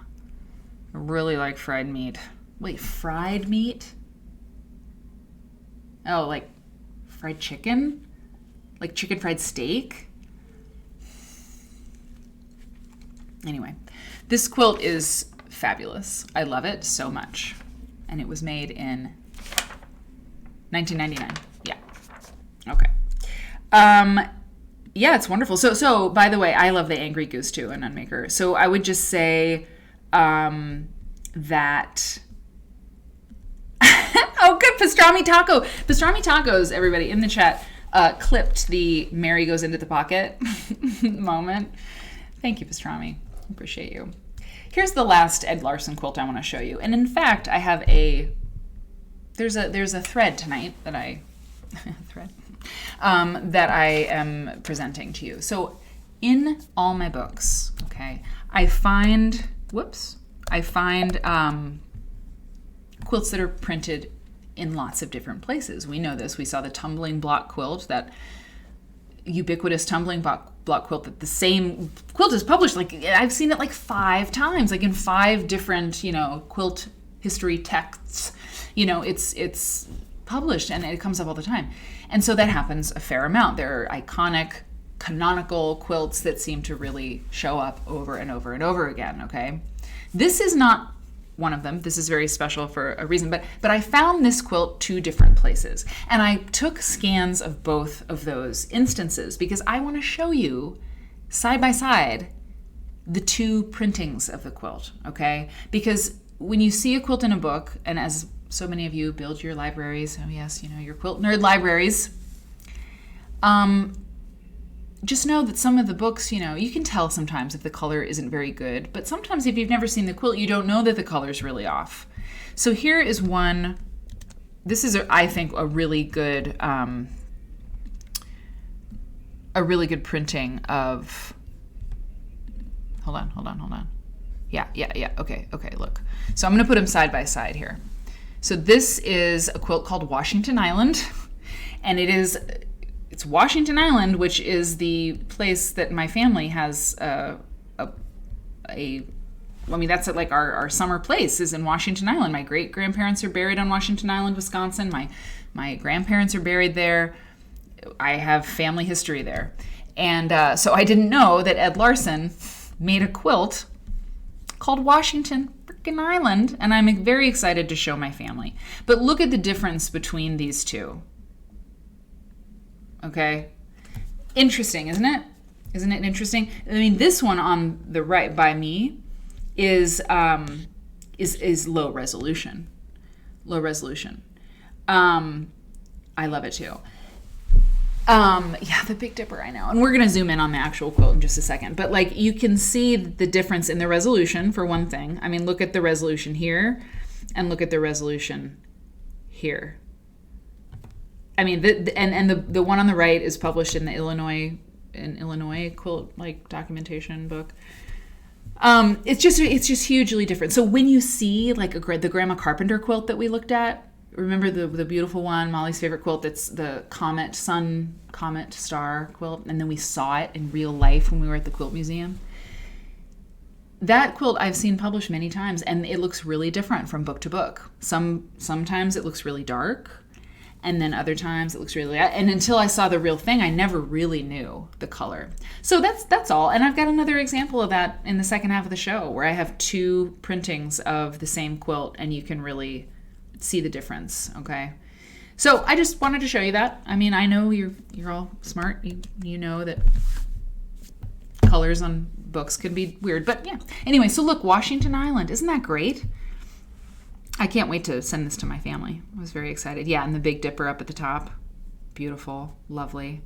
I really like fried meat. Wait, fried meat? Oh, like fried chicken? Like chicken fried steak? Anyway, this quilt is fabulous. I love it so much. And it was made in 1999. Yeah. Okay. Yeah, it's wonderful. So by the way, I love the Angry Goose too, an Unmaker. So I would just say that... Oh, good, pastrami taco. Pastrami tacos, everybody in the chat, clipped the Mary goes into the pocket moment. Thank you, pastrami. Appreciate you. Here's the last Ed Larson quilt I want to show you. And in fact, I have there's a thread tonight that I that I am presenting to you. So in all my books, okay, I find quilts that are printed in lots of different places. We know this. We saw the tumbling block quilt, that ubiquitous tumbling block quilt, that the same quilt is published. Like, I've seen it like 5 times, like in 5 different, quilt history texts. It's published and it comes up all the time. And so that happens a fair amount. There are iconic, canonical quilts that seem to really show up over and over and over again, okay? This is not one of them. This is very special for a reason, but I found this quilt 2 different places, and I took scans of both of those instances because I want to show you side by side the 2 printings of the quilt, okay? Because when you see a quilt in a book, and as so many of you build your libraries, oh yes, your quilt nerd libraries, just know that some of the books, you can tell sometimes if the color isn't very good, but sometimes if you've never seen the quilt, you don't know that the color's really off. So here is one. This is, I think, a really good printing of, hold on. Yeah, okay, look. So I'm gonna put them side by side here. So this is a quilt called Washington Island, and it's Washington Island, which is the place that my family has that's like our summer place is in Washington Island. My great grandparents are buried on Washington Island, Wisconsin. My grandparents are buried there. I have family history there. And so I didn't know that Ed Larson made a quilt called Washington freaking Island, and I'm very excited to show my family. But look at the difference between these 2. Okay. Interesting, isn't it? Isn't it interesting? I mean, this one on the right by me is low resolution. Low resolution. I love it too. Yeah, the Big Dipper, I know. And we're going to zoom in on the actual quilt in just a second. But like, you can see the difference in the resolution for one thing. I mean, look at the resolution here and look at the resolution here. I mean, the one on the right is published in the Illinois quilt like documentation book. It's just hugely different. So when you see like the Grandma Carpenter quilt that we looked at, remember the beautiful one, Molly's favorite quilt, that's the comet star quilt, and then we saw it in real life when we were at the Quilt Museum. That quilt I've seen published many times, and it looks really different from book to book. Sometimes it looks really dark, and then other times it looks really light. And until I saw the real thing, I never really knew the color. So that's all. And I've got another example of that in the second half of the show, where I have 2 printings of the same quilt, and you can really see the difference. Okay, so I just wanted to show you that. I mean, I know you're all smart. You know that colors on books can be weird, but yeah. Anyway, so look, Washington Island, isn't that great? I can't wait to send this to my family. I was very excited. Yeah, and the Big Dipper up at the top, beautiful, lovely.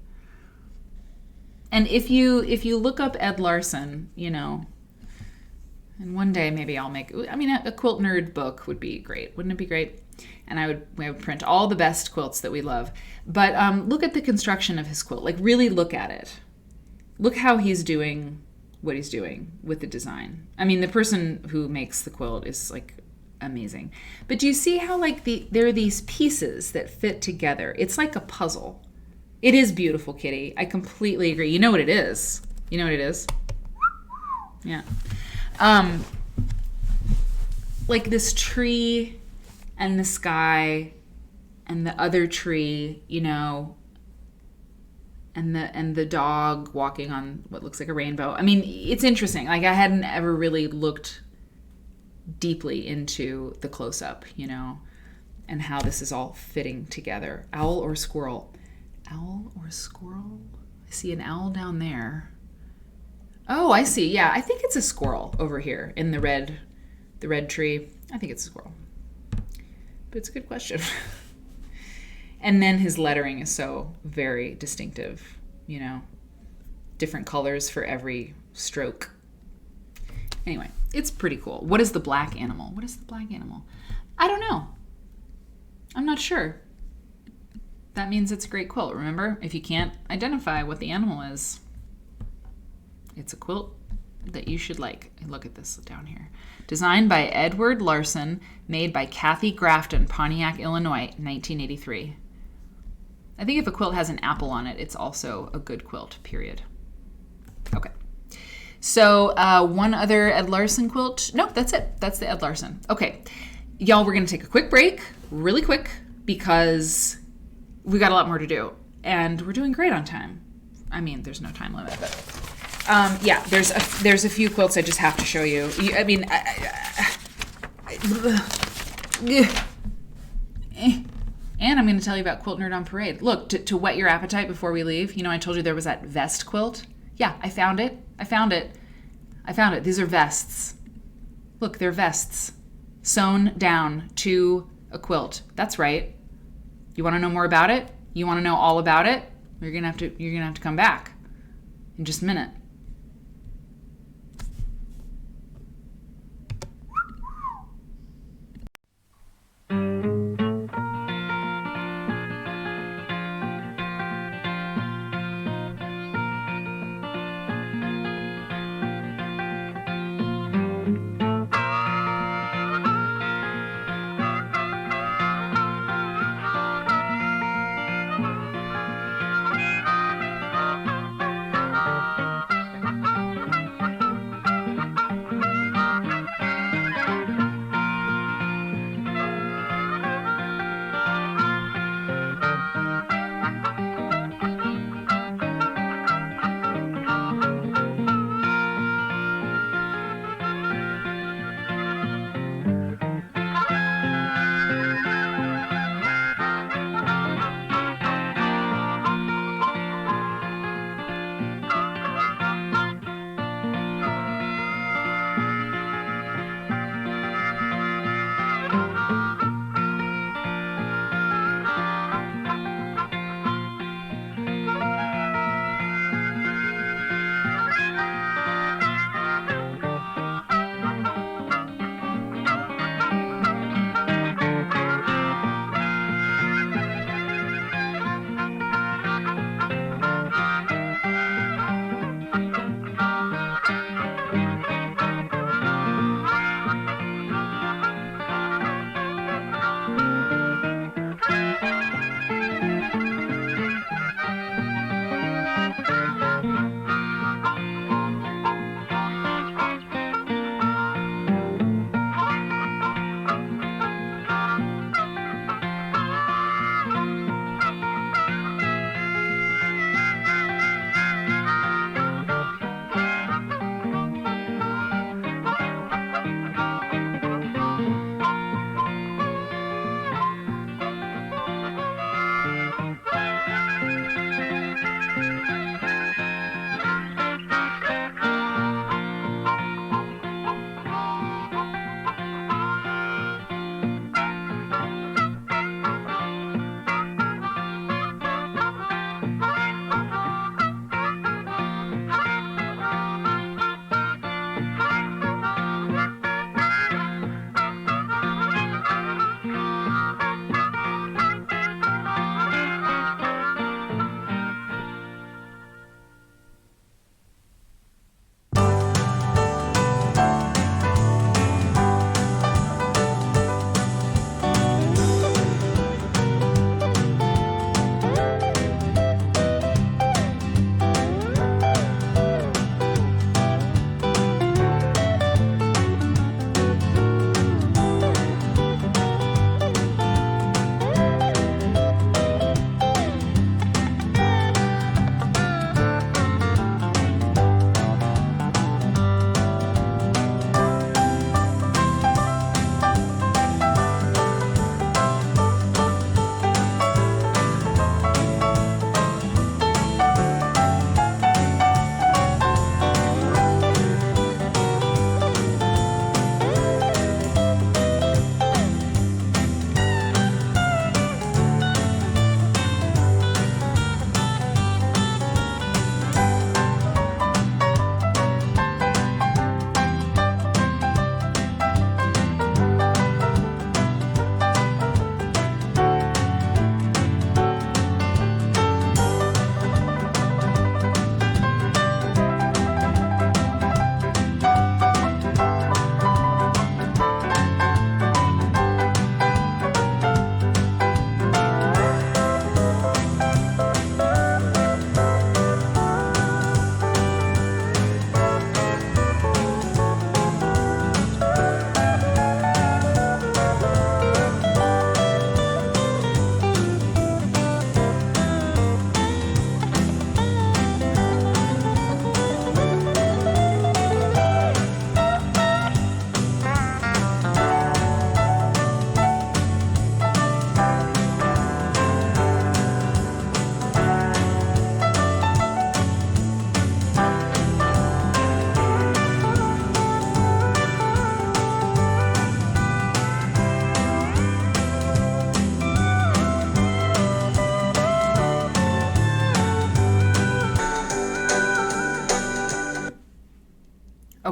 And if you look up Ed Larson, you know, and one day maybe I'll make, I mean, a quilt nerd book would be great. Wouldn't it be great? And I would print all the best quilts that we love. But look at the construction of his quilt. Like, really look at it. Look how he's doing what he's doing with the design. I mean, the person who makes the quilt is like amazing. But do you see how like there are these pieces that fit together? It's like a puzzle. It is beautiful, Kitty. I completely agree. You know what it is? You know what it is? Yeah. Like this tree and the sky and the other tree, you know, and the dog walking on what looks like a rainbow. I mean, it's interesting. Like, I hadn't ever really looked deeply into the close-up, you know, and how this is all fitting together. Owl or squirrel? Owl or squirrel? I see an owl down there. Oh, I see. Yeah, I think it's a squirrel over here in the red tree. I think it's a squirrel. But it's a good question. And then his lettering is so very distinctive, you know, different colors for every stroke. Anyway, it's pretty cool. What is the black animal? What is the black animal? I don't know. I'm not sure. That means it's a great quilt. Remember, if you can't identify what the animal is, it's a quilt that you should like. Look at this down here. Designed by Edward Larson, made by Kathy Grafton, Pontiac, Illinois, 1983. I think if a quilt has an apple on it, it's also a good quilt, period. Okay. So one other Ed Larson quilt. No, that's it. That's the Ed Larson. Okay. Y'all, we're going to take a quick break, really quick, because we got a lot more to do. And we're doing great on time. I mean, there's no time limit, but yeah, there's a few quilts I just have to show you. I mean, and I'm going to tell you about Quilt Nerd on Parade. Look, to whet your appetite before we leave, you know, I told you there was that vest quilt. Yeah, I found it. These are vests. Look, they're vests sewn down to a quilt. That's right. You want to know more about it? You want to know all about it? You're gonna have to come back in just a minute.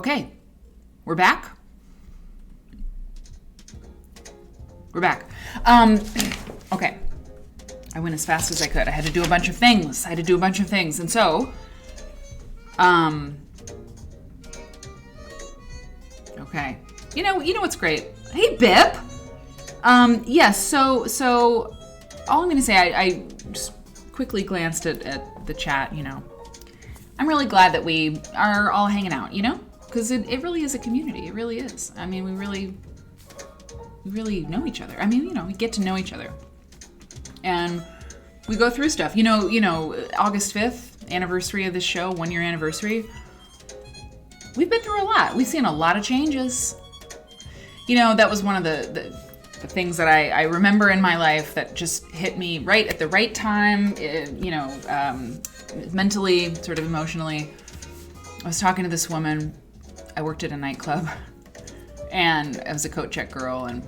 Okay, we're back. We're back. Okay. I went as fast as I could. I had to do a bunch of things. And so, okay. You know what's great? Hey, Bip. Yes. So all I'm going to say, I just quickly glanced at the chat, I'm really glad that we are all hanging out, because it really is a community. It really is. I mean, we really know each other. I mean, we get to know each other. And we go through stuff. August 5th, anniversary of this show, 1 year anniversary. We've been through a lot. We've seen a lot of changes. That was one of the things that I remember in my life that just hit me right at the right time, mentally, sort of emotionally. I was talking to this woman. I worked at a nightclub, and I was a coat check girl. And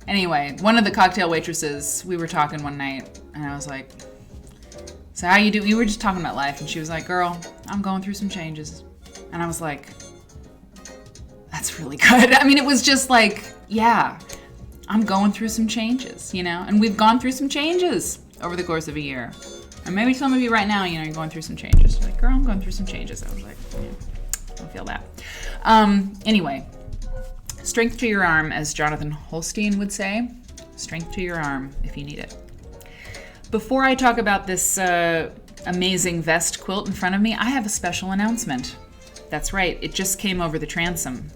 anyway, one of the cocktail waitresses, we were talking one night, and I was like, so how you do? We were just talking about life, and she was like, girl, I'm going through some changes. And I was like, that's really good. I mean, it was just like, yeah, I'm going through some changes, and we've gone through some changes over the course of a year. And maybe some of you right now, you're going through some changes. You're like, girl, I'm going through some changes. I was like, yeah, I feel that. Anyway, strength to your arm, as Jonathan Holstein would say. Strength to your arm if you need it. Before I talk about this amazing vest quilt in front of me, I have a special announcement. That's right, it just came over the transom.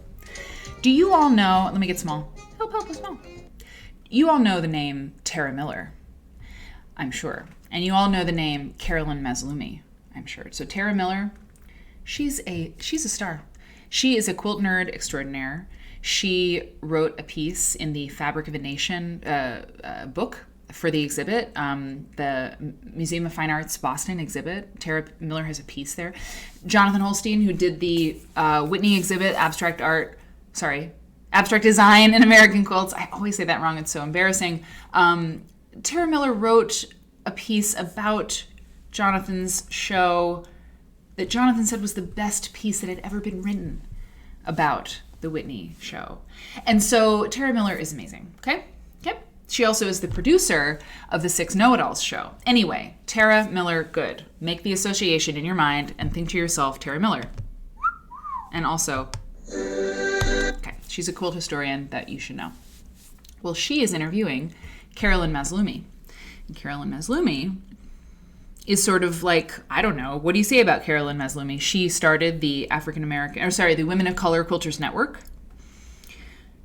Do you all know, let me get small. Help, small. You all know the name Tara Miller, I'm sure. And you all know the name Carolyn Mazlumi, I'm sure. So Tara Miller, she's a star. She is a quilt nerd extraordinaire. She wrote a piece in the Fabric of a Nation book for the exhibit, the Museum of Fine Arts Boston exhibit. Tara Miller has a piece there. Jonathan Holstein, who did the Whitney exhibit, abstract design in American quilts. I always say that wrong. It's so embarrassing. Tara Miller wrote a piece about Jonathan's show that Jonathan said was the best piece that had ever been written about the Whitney show. And so Tara Miller is amazing. Okay? Yep. She also is the producer of the Six Know-It-Alls show. Anyway, Tara Miller, good. Make the association in your mind and think to yourself, Tara Miller. And also, okay, she's a quilt historian that you should know. Well, she is interviewing Carolyn Mazlumi. And Carolyn Mazlumi is sort of like, I don't know, what do you say about Carolyn Mazlumi? She started the the Women of Color Quilters Network.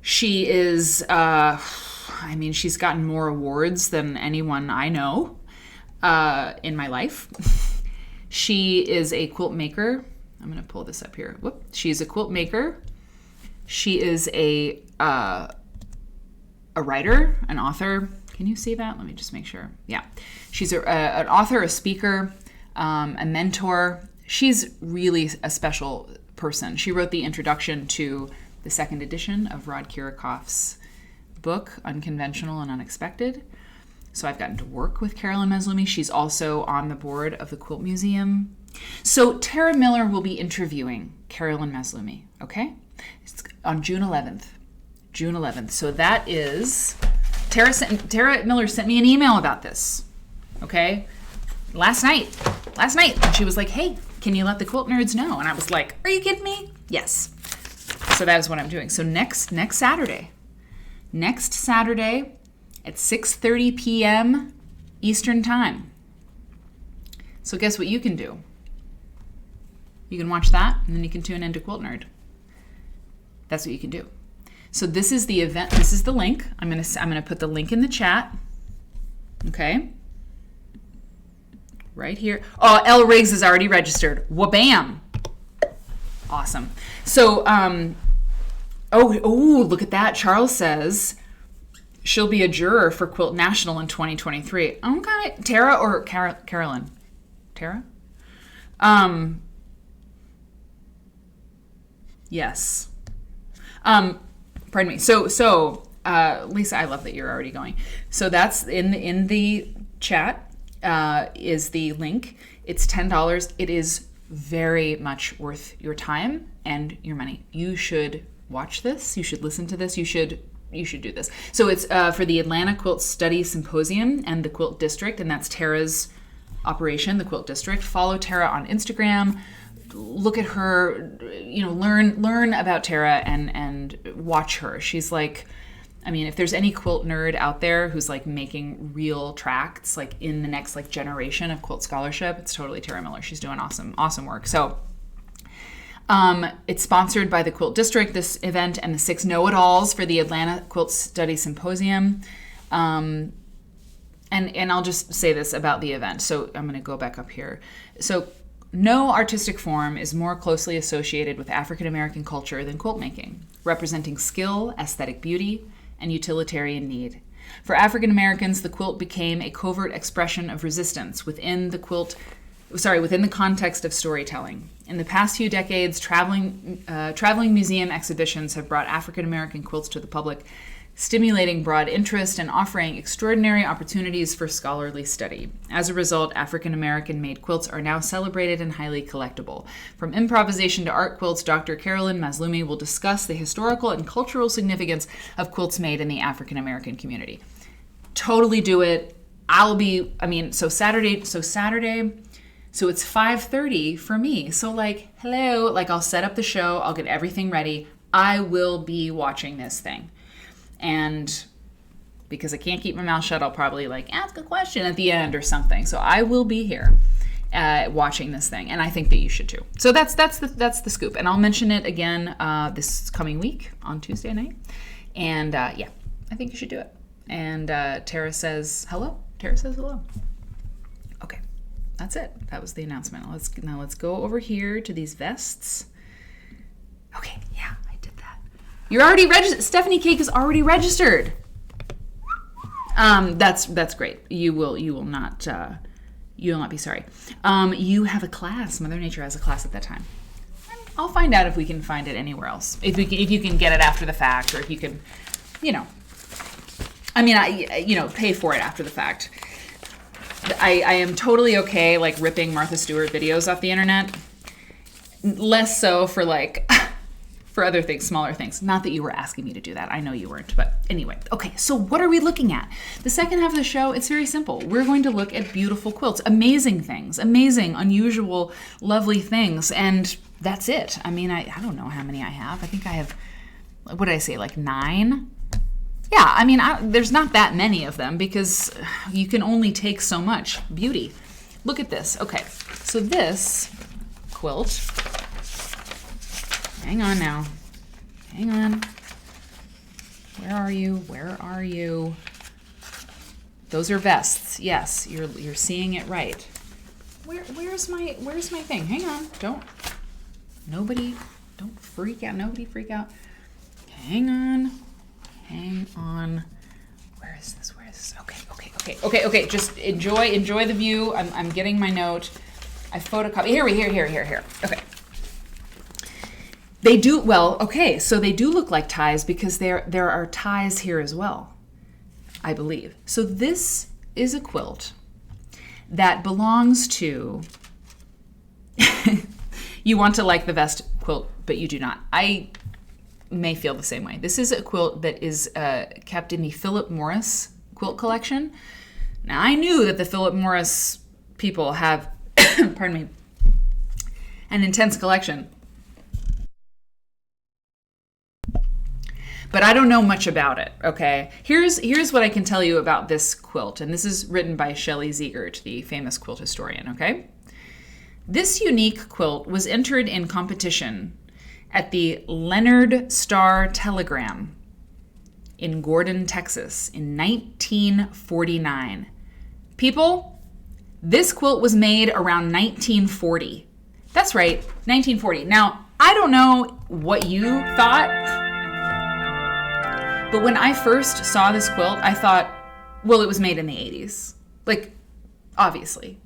She is, she's gotten more awards than anyone I know in my life. She is a quilt maker. I'm going to pull this up here. Whoop. She's a quilt maker. She is a writer, an author. Can you see that? Let me just make sure. Yeah. She's an author, a speaker, a mentor. She's really a special person. She wrote the introduction to the second edition of Rod Kirakoff's book, Unconventional and Unexpected. So I've gotten to work with Carolyn Mazlumi. She's also on the board of the Quilt Museum. So Tara Miller will be interviewing Carolyn Mazlumi, okay? It's on June 11th. June 11th. So that is... Tara Miller sent me an email about this, okay? Last night. And she was like, hey, can you let the quilt nerds know? And I was like, are you kidding me? Yes. So that is what I'm doing. So next Saturday at 6:30 p.m. Eastern Time. So guess what you can do? You can watch that, and then you can tune into Quilt Nerd. That's what you can do. So this is the event. This is the link. I'm gonna put the link in the chat. Okay. Right here. Oh, L Riggs is already registered. Wha-bam! Awesome. So, look at that. Charles says she'll be a juror for Quilt National in 2023. Okay. Tara or Carolyn? Tara? Yes. Pardon me. So, Lisa, I love that you're already going. So that's in the chat is the link. It's $10. It is very much worth your time and your money. You should watch this. You should listen to this. You should do this. So it's for the Atlanta Quilt Study Symposium and the Quilt District, and that's Tara's operation, the Quilt District. Follow Tara on Instagram. Look at her, learn about Tara and watch her. She's like, I mean, if there's any quilt nerd out there who's like making real tracts, like in the next like generation of quilt scholarship, it's totally Tara Miller. She's doing awesome work. So it's sponsored by the Quilt District, this event, and the 6 know-it-alls for the Atlanta Quilt Study Symposium. And I'll just say this about the event. So I'm going to go back up here. So no artistic form is more closely associated with African American culture than quilt making, representing skill, aesthetic beauty, and utilitarian need. For African Americans, the quilt became a covert expression of resistance within the context of storytelling. In the past few decades, traveling museum exhibitions have brought African American quilts to the public, stimulating broad interest and offering extraordinary opportunities for scholarly study. As a result, African American made quilts are now celebrated and highly collectible. From improvisation to art quilts, Dr. Carolyn Mazlumi will discuss the historical and cultural significance of quilts made in the African American community. Totally do it. So Saturday, so it's 5:30 for me. So hello, I'll set up the show, I'll get everything ready. I will be watching this thing. And because I can't keep my mouth shut, I'll probably ask a question at the end or something. So I will be here watching this thing, and I think that you should too. So that's the scoop, and I'll mention it again this coming week on Tuesday night. And I think you should do it. And Tara says hello. Tara says hello. Okay, that's it. That was the announcement. Let's go over here to these vests. Okay, yeah. You're already registered. Stephanie Cake is already registered. That's great. You will not be sorry. You have a class. Mother Nature has a class at that time. I'll find out if we can find it anywhere else. If you can get it after the fact, or if you can, pay for it after the fact. I am totally okay ripping Martha Stewart videos off the internet. Less so for for other things, smaller things. Not that you were asking me to do that. I know you weren't. But anyway, okay, so what are we looking at? The second half of the show, it's very simple. We're going to look at beautiful quilts, amazing things, amazing, unusual, lovely things. And that's it. I mean, I don't know how many I have. I think I have, what did I say, 9? Yeah, I mean, there's not that many of them because you can only take so much beauty. Look at this. Okay, so this quilt... Hang on now. Hang on. Where are you? Those are vests. Yes, you're seeing it right. Where's my thing? Hang on. Don't freak out. Nobody freak out. Hang on. Where is this? Okay. Just enjoy the view. I'm getting my note. I photocopy. Here. Okay. They do, so they do look like ties because there are ties here as well, I believe. So this is a quilt that belongs to, you want to like the vest quilt, but you do not. I may feel the same way. This is a quilt that is kept in the Phillip Morris quilt collection. Now, I knew that the Phillip Morris people have, pardon me, an intense collection. But I don't know much about it, okay? Here's what I can tell you about this quilt, and this is written by Shelley Ziegert, the famous quilt historian, okay? This unique quilt was entered in competition at the Leonard Star Telegram in Gordon, Texas in 1949. People, this quilt was made around 1940. That's right, 1940. Now, I don't know what you thought, but when I first saw this quilt, I thought, well, it was made in the 80s. Obviously.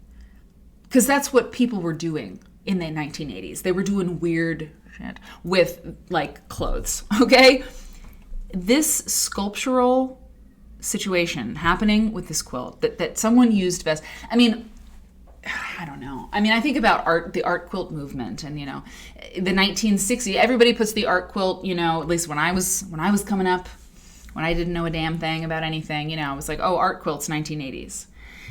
Because that's what people were doing in the 1980s. They were doing weird shit with, clothes, okay? This sculptural situation happening with this quilt, that someone used vest. I mean, I don't know. I mean, I think about the art quilt movement, and the 1960s. Everybody puts the art quilt. At least when I was coming up, when I didn't know a damn thing about anything. I was like, oh, art quilts, 1980s.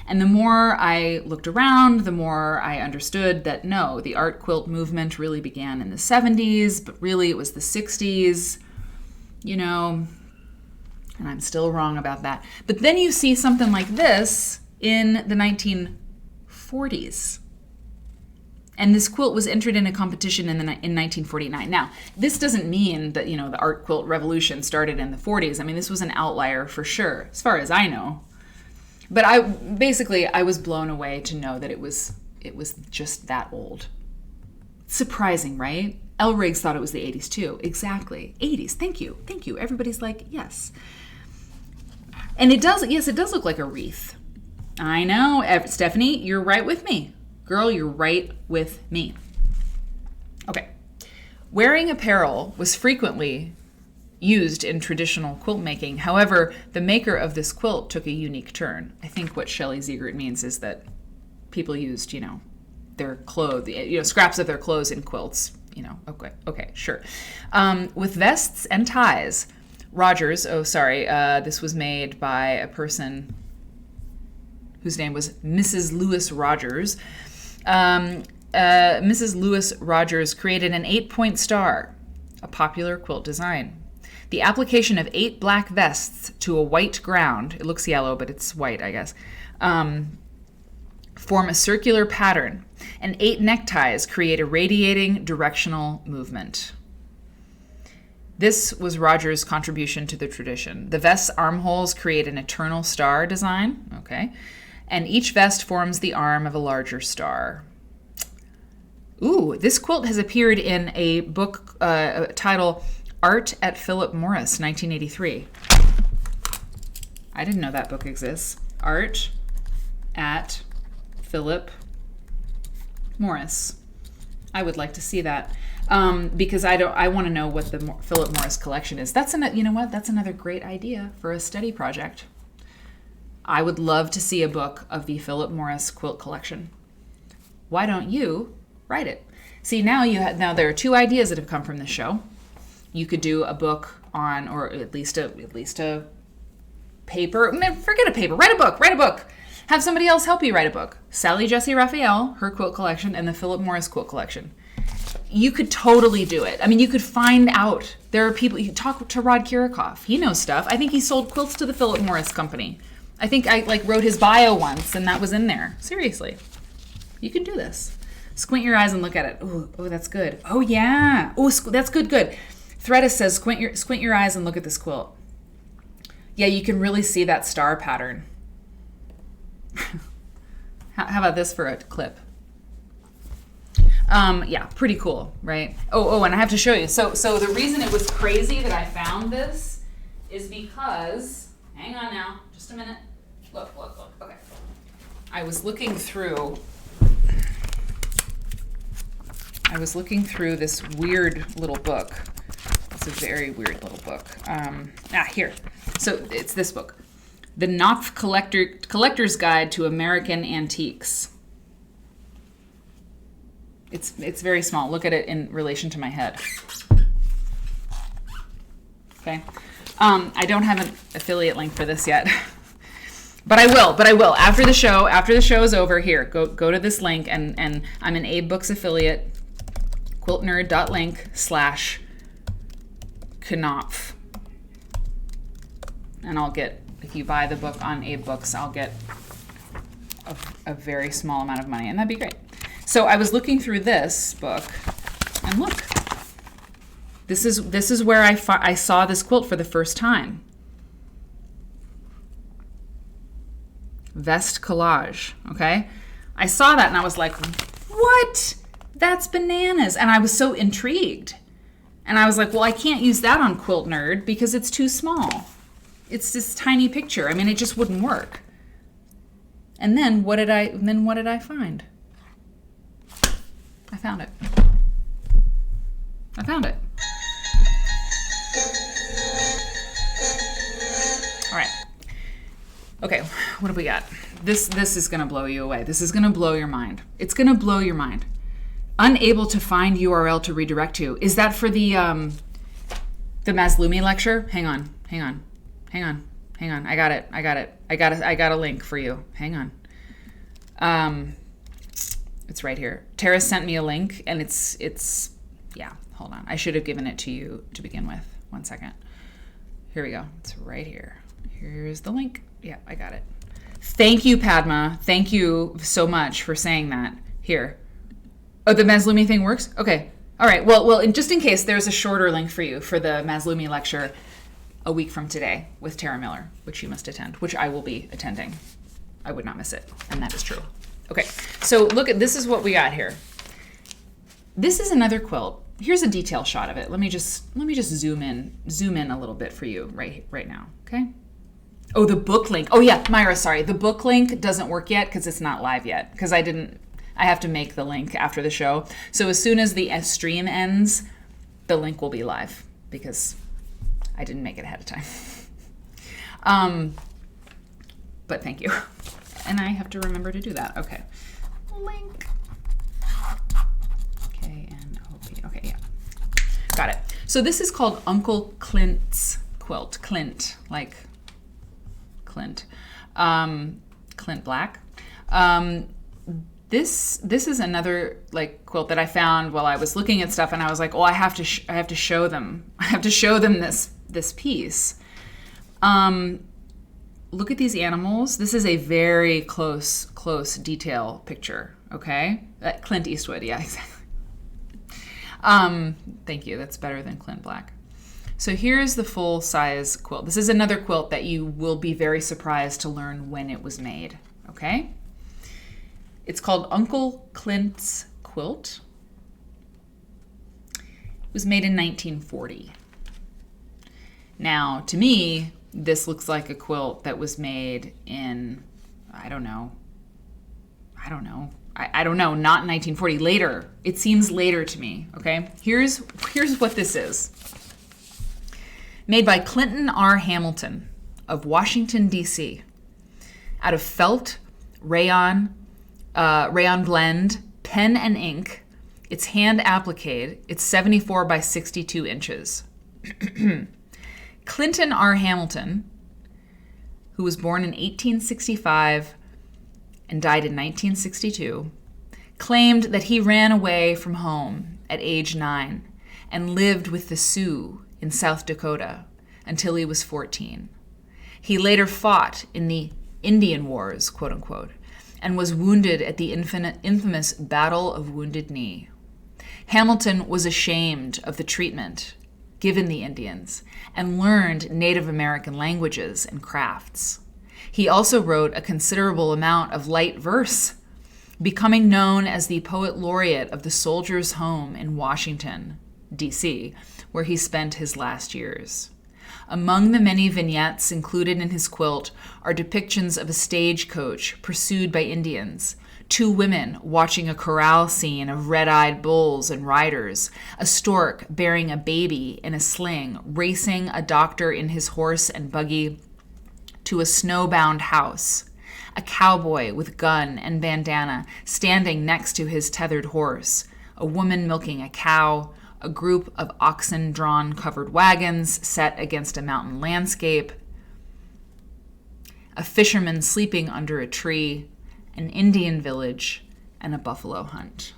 And the more I looked around, the more I understood that no, the art quilt movement really began in the 70s, but really it was the 60s. And I'm still wrong about that. But then you see something like this in the 1940s. And this quilt was entered in a competition in 1949. Now, this doesn't mean that, the art quilt revolution started in the 40s. I mean, this was an outlier for sure, as far as I know. But I was blown away to know that it was just that old. Surprising, right? L. Riggs thought it was the 80s too. Exactly. 80s. Thank you. Everybody's like, yes. And it does look like a wreath. I know. Stephanie, you're right with me. Girl, you're right with me. Okay. Wearing apparel was frequently used in traditional quilt making. However, the maker of this quilt took a unique turn. I think what Shelley Ziegert means is that people used, their clothes, scraps of their clothes in quilts. Okay, sure. With vests and ties. Rogers, this was made by a person whose name was Mrs. Lewis Rogers. Mrs. Lewis Rogers created an 8-point star, a popular quilt design. The application of 8 black vests to a white ground, it looks yellow, but it's white, I guess, form a circular pattern, and 8 neckties create a radiating directional movement. This was Rogers' contribution to the tradition. The vest's armholes create an eternal star design, okay, and each vest forms the arm of a larger star. Ooh, this quilt has appeared in a book titled Art at Phillip Morris, 1983. I didn't know that book exists. Art at Phillip Morris. I would like to see that. Because I want to know what the Phillip Morris collection is. That's another great idea for a study project. I would love to see a book of the Phillip Morris quilt collection. Why don't you write it? See, now there are 2 ideas that have come from this show. You could do a book on, or at least a paper. Forget a paper. Write a book. Have somebody else help you write a book. Sally Jesse Raphael, her quilt collection, and the Phillip Morris quilt collection. You could totally do it. I mean, you could find out. There are people, you talk to Rod Kirikoff. He knows stuff. I think he sold quilts to the Phillip Morris company. I think I wrote his bio once and that was in there. Seriously. You can do this. Squint your eyes and look at it. Oh, that's good. Oh yeah. Oh, that's good. Threadis says squint your eyes and look at this quilt. Yeah, you can really see that star pattern. How about this for a clip? Yeah, pretty cool, right? Oh, and I have to show you. So the reason it was crazy that I found this is because, hang on now, just a minute. Look. Okay. I was looking through this weird little book. It's a very weird little book. Here. So it's this book. The Knopf Collector's Guide to American Antiques. It's very small. Look at it in relation to my head. Okay. I don't have an affiliate link for this yet. But I will. After the show is over, here, go to this link, and I'm an Abe Books affiliate, quiltnerd.link/Knopf. And I'll get, if you buy the book on Abe Books, I'll get a very small amount of money, and that'd be great. So I was looking through this book, and look, this is where I saw this quilt for the first time. Vest collage, okay? I saw that and I was like, what? That's bananas. And I was so intrigued. And I was like, well, I can't use that on Quilt Nerd because it's too small. It's this tiny picture. I mean, it just wouldn't work. And then what did I find? I found it. All right. Okay, what have we got? This is gonna blow you away. This is gonna blow your mind. It's gonna blow your mind. Unable to find URL to redirect to. Is that for the Mazlumi lecture? Hang on. I got it. I got a link for you. Hang on. It's right here. Tara sent me a link, and it's yeah. Hold on. I should have given it to you to begin with. 1 second. Here we go. It's right here. Here's the link. Yeah, I got it. Thank you, Padma. Thank you so much for saying that. Here. Oh, the Mazlumi thing works? Okay. All right. Well, just in case, there's a shorter link for you for the Mazlumi lecture a week from today with Tara Miller, which you must attend, which I will be attending. I would not miss it, and that is true. Okay. So look at this is what we got here. This is another quilt. Here's a detail shot of it. Let me just zoom in a little bit for you right now. Okay. Oh, the book link. Oh yeah, Myra, sorry. The book link doesn't work yet because it's not live yet. Because I have to make the link after the show. So as soon as the stream ends, the link will be live because I didn't make it ahead of time. But thank you. And I have to remember to do that. Okay. Link. K-N-O-P. Okay, yeah. Got it. So this is called Uncle Clint's quilt. Clint, like Clint. Clint Black. This is another like quilt that I found while I was looking at stuff, and I was like, oh, I have to show them. I have to show them this piece. Look at these animals. This is a very close detail picture. Okay, Clint Eastwood. Yeah, exactly. Thank you. That's better than Clint Black. So here's the full size quilt. This is another quilt that you will be very surprised to learn when it was made. Okay. It's called Uncle Clint's Quilt. It was made in 1940. Now, to me, this looks like a quilt that was made in, I don't know, not 1940, later. It seems later to me, okay? Here's what this is. Made by Clinton R. Hamilton of Washington, D.C. Out of felt, rayon blend, pen and ink. It's hand appliqued. It's 74 by 62 inches. Clinton R. Hamilton, who was born in 1865 and died in 1962, claimed that he ran away from home at age 9 and lived with the Sioux in South Dakota until he was 14. He later fought in the Indian Wars, quote unquote, and was wounded at the infamous Battle of Wounded Knee. Hamilton was ashamed of the treatment given the Indians and learned Native American languages and crafts. He also wrote a considerable amount of light verse, becoming known as the poet laureate of the Soldiers' Home in Washington, D.C., where he spent his last years. Among the many vignettes included in his quilt are depictions of a stagecoach pursued by Indians, 2 women watching a corral scene of red-eyed bulls and riders, a stork bearing a baby in a sling, racing a doctor in his horse and buggy to a snowbound house, a cowboy with gun and bandana standing next to his tethered horse, a woman milking a cow, a group of oxen-drawn covered wagons set against a mountain landscape, a fisherman sleeping under a tree, an Indian village, and a buffalo hunt.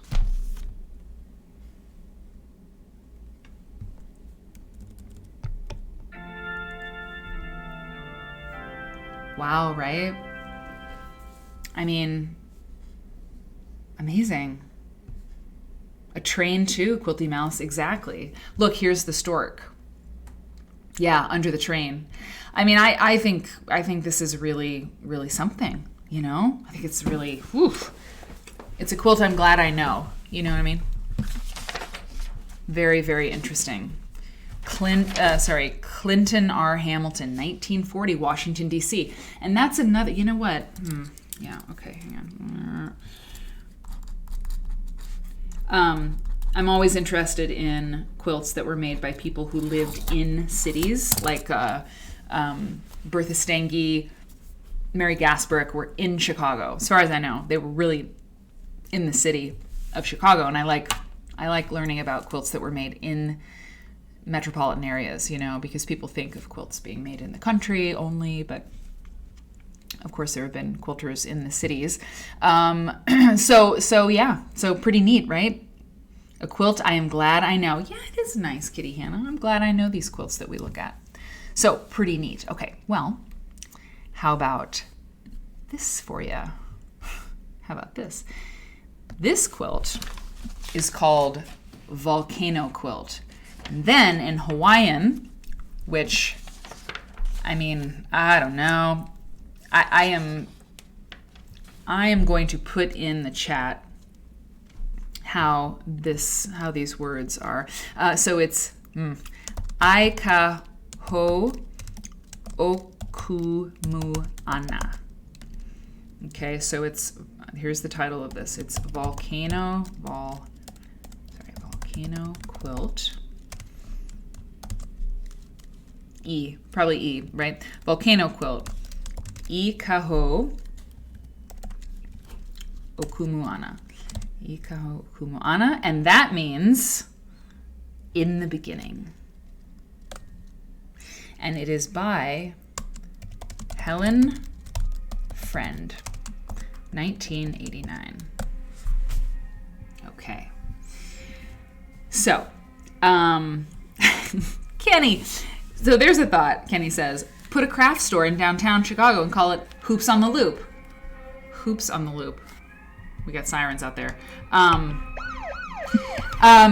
Wow, right? I mean, amazing. A train too, Quilty Mouse, exactly. Look, here's the stork. Yeah, under the train. I mean, I think this is really, really something, you know? I think it's really, whew. It's a quilt I'm glad I know. You know what I mean? Very, very interesting. Clinton R. Hamilton, 1940, Washington, D.C. And that's another, you know what? Yeah, okay, hang on. I'm always interested in quilts that were made by people who lived in cities, like Bertha Stange Mary Gasperick were in Chicago. As far as I know, they were really in the city of Chicago, and I like learning about quilts that were made in metropolitan areas, because people think of quilts being made in the country only, but of course there have been quilters in the cities. So pretty neat, right? A quilt I am glad I know. Yeah, it is nice, Kitty Hannah. I'm glad I know these quilts that we look at. So pretty neat. Okay, well, how about this for you? How about this? This quilt is called volcano quilt. And then in Hawaiian, which, I don't know. I am going to put in the chat how these words are. So it's Aika ho okumu ana. Okay, so here's the title of this. It's volcano quilt. Probably E, right? Volcano quilt. I kaho okumu ana. I kaho okumu ana, and that means in the beginning. And it is by Helen Friend, 1989. Okay. So, Kenny. So there's a thought, Kenny says. Put a craft store in downtown Chicago and call it Hoops on the Loop. Hoops on the Loop. We got sirens out there.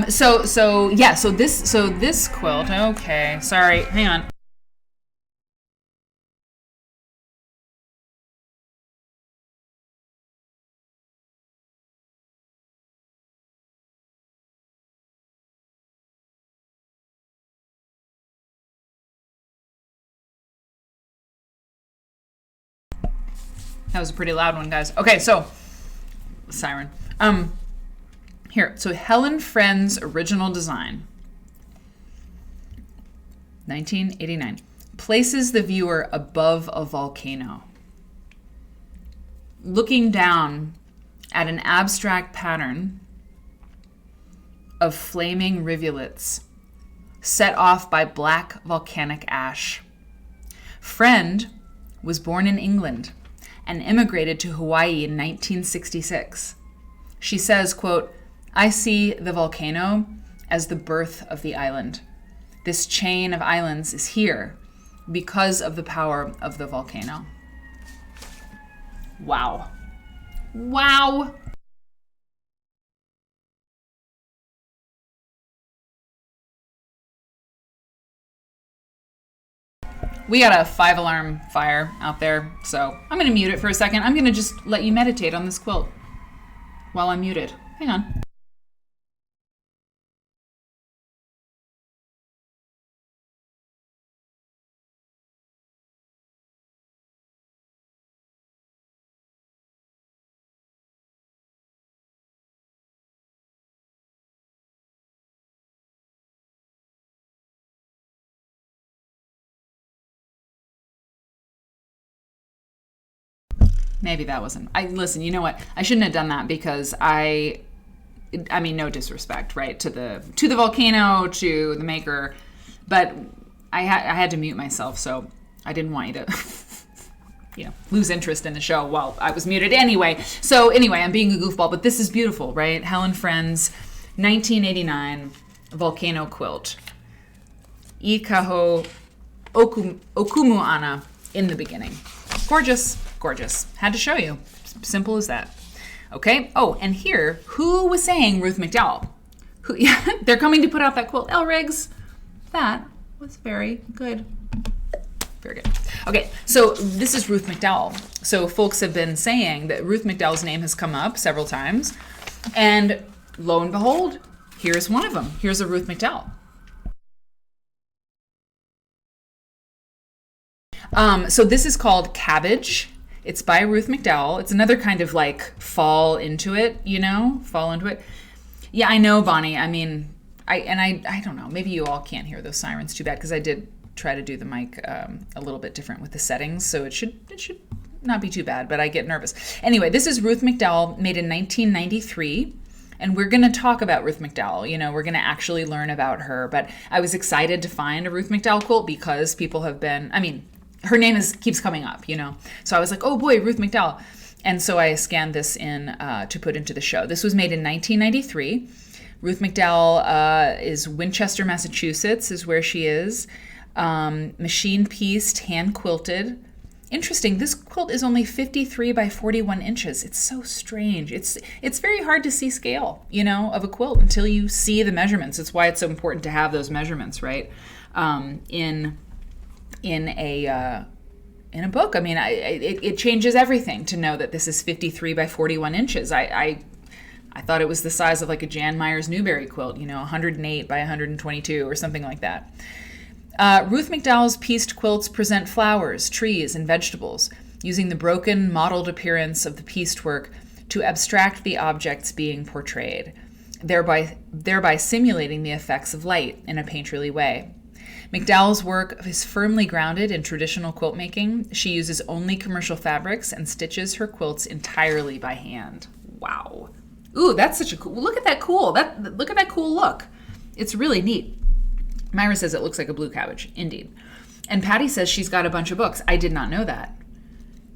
So this quilt. Okay, sorry. Hang on. That was a pretty loud one, guys. Okay, so siren. Here. So Helen Friend's original design, 1989, places the viewer above a volcano, looking down at an abstract pattern of flaming rivulets set off by black volcanic ash. Friend was born in England and immigrated to Hawaii in 1966. She says, quote, "I see the volcano as the birth of the island. This chain of islands is here because of the power of the volcano." Wow. Wow. We got a 5-alarm fire out there, so I'm going to mute it for a second. I'm going to just let you meditate on this quilt while I'm muted. Hang on. Maybe that wasn't. Listen, you know what? I shouldn't have done that because I mean, no disrespect, right, to the volcano, to the maker, but I had to mute myself, so I didn't want you to lose interest in the show while I was muted anyway. So anyway, I'm being a goofball, but this is beautiful, right? Helen Friend's 1989 volcano quilt. I kaho okumu ana, in the beginning. Gorgeous. Gorgeous. Had to show you. Simple as that. Okay. Oh, and here, who was saying Ruth McDowell? They're coming to put out that quilt. L. Riggs. That was very good. Very good. Okay, so this is Ruth McDowell. So folks have been saying that Ruth McDowell's name has come up several times. And lo and behold, here's one of them. Here's a Ruth McDowell. So this is called Cabbage. It's by Ruth McDowell. It's another kind of like fall into it. Yeah, I know, Bonnie. I mean, I don't know. Maybe you all can't hear those sirens too bad because I did try to do the mic a little bit different with the settings, so it should not be too bad, but I get nervous. Anyway, this is Ruth McDowell, made in 1993. And we're going to talk about Ruth McDowell. You know, we're going to actually learn about her. But I was excited to find a Ruth McDowell quilt because people have been, I mean, her name keeps coming up, you know. So I was like, oh boy, Ruth McDowell. And so I scanned this in to put into the show. This was made in 1993. Ruth McDowell is Winchester, Massachusetts, is where she is. Machine pieced, hand quilted. Interesting, this quilt is only 53 by 41 inches. It's so strange. It's very hard to see scale, you know, of a quilt until you see the measurements. It's why it's so important to have those measurements, right? In a book. I mean, it changes everything to know that this is 53 by 41 inches. I thought it was the size of like a Jan Myers Newberry quilt, you know, 108 by 122 or something like that. Ruth McDowell's pieced quilts present flowers, trees, and vegetables, using the broken, mottled appearance of the pieced work to abstract the objects being portrayed, thereby simulating the effects of light in a painterly way. McDowell's work is firmly grounded in traditional quilt making. She uses only commercial fabrics and stitches her quilts entirely by hand. Wow. Ooh, that's such a cool, look at that cool, look at that cool look. It's really neat. Myra says it looks like a blue cabbage. Indeed. And Patty says she's got a bunch of books. I did not know that.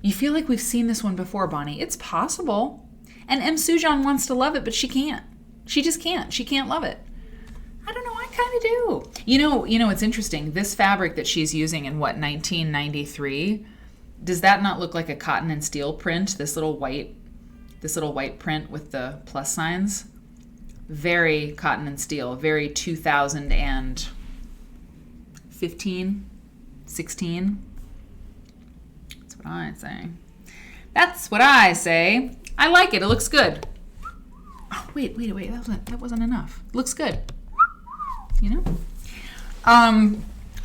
You feel like we've seen this one before, Bonnie. It's possible. And M. Sujan wants to love it, but she can't. She just can't. She can't love it. I don't know. I kind of do. You know, it's interesting. This fabric that she's using in, 1993, does that not look like a cotton and steel print? This little white print with the plus signs? Very cotton and steel. Very 2015, 16. That's what I say. That's what I say. I like it. It looks good. Oh, wait. That wasn't enough. It looks good. You know?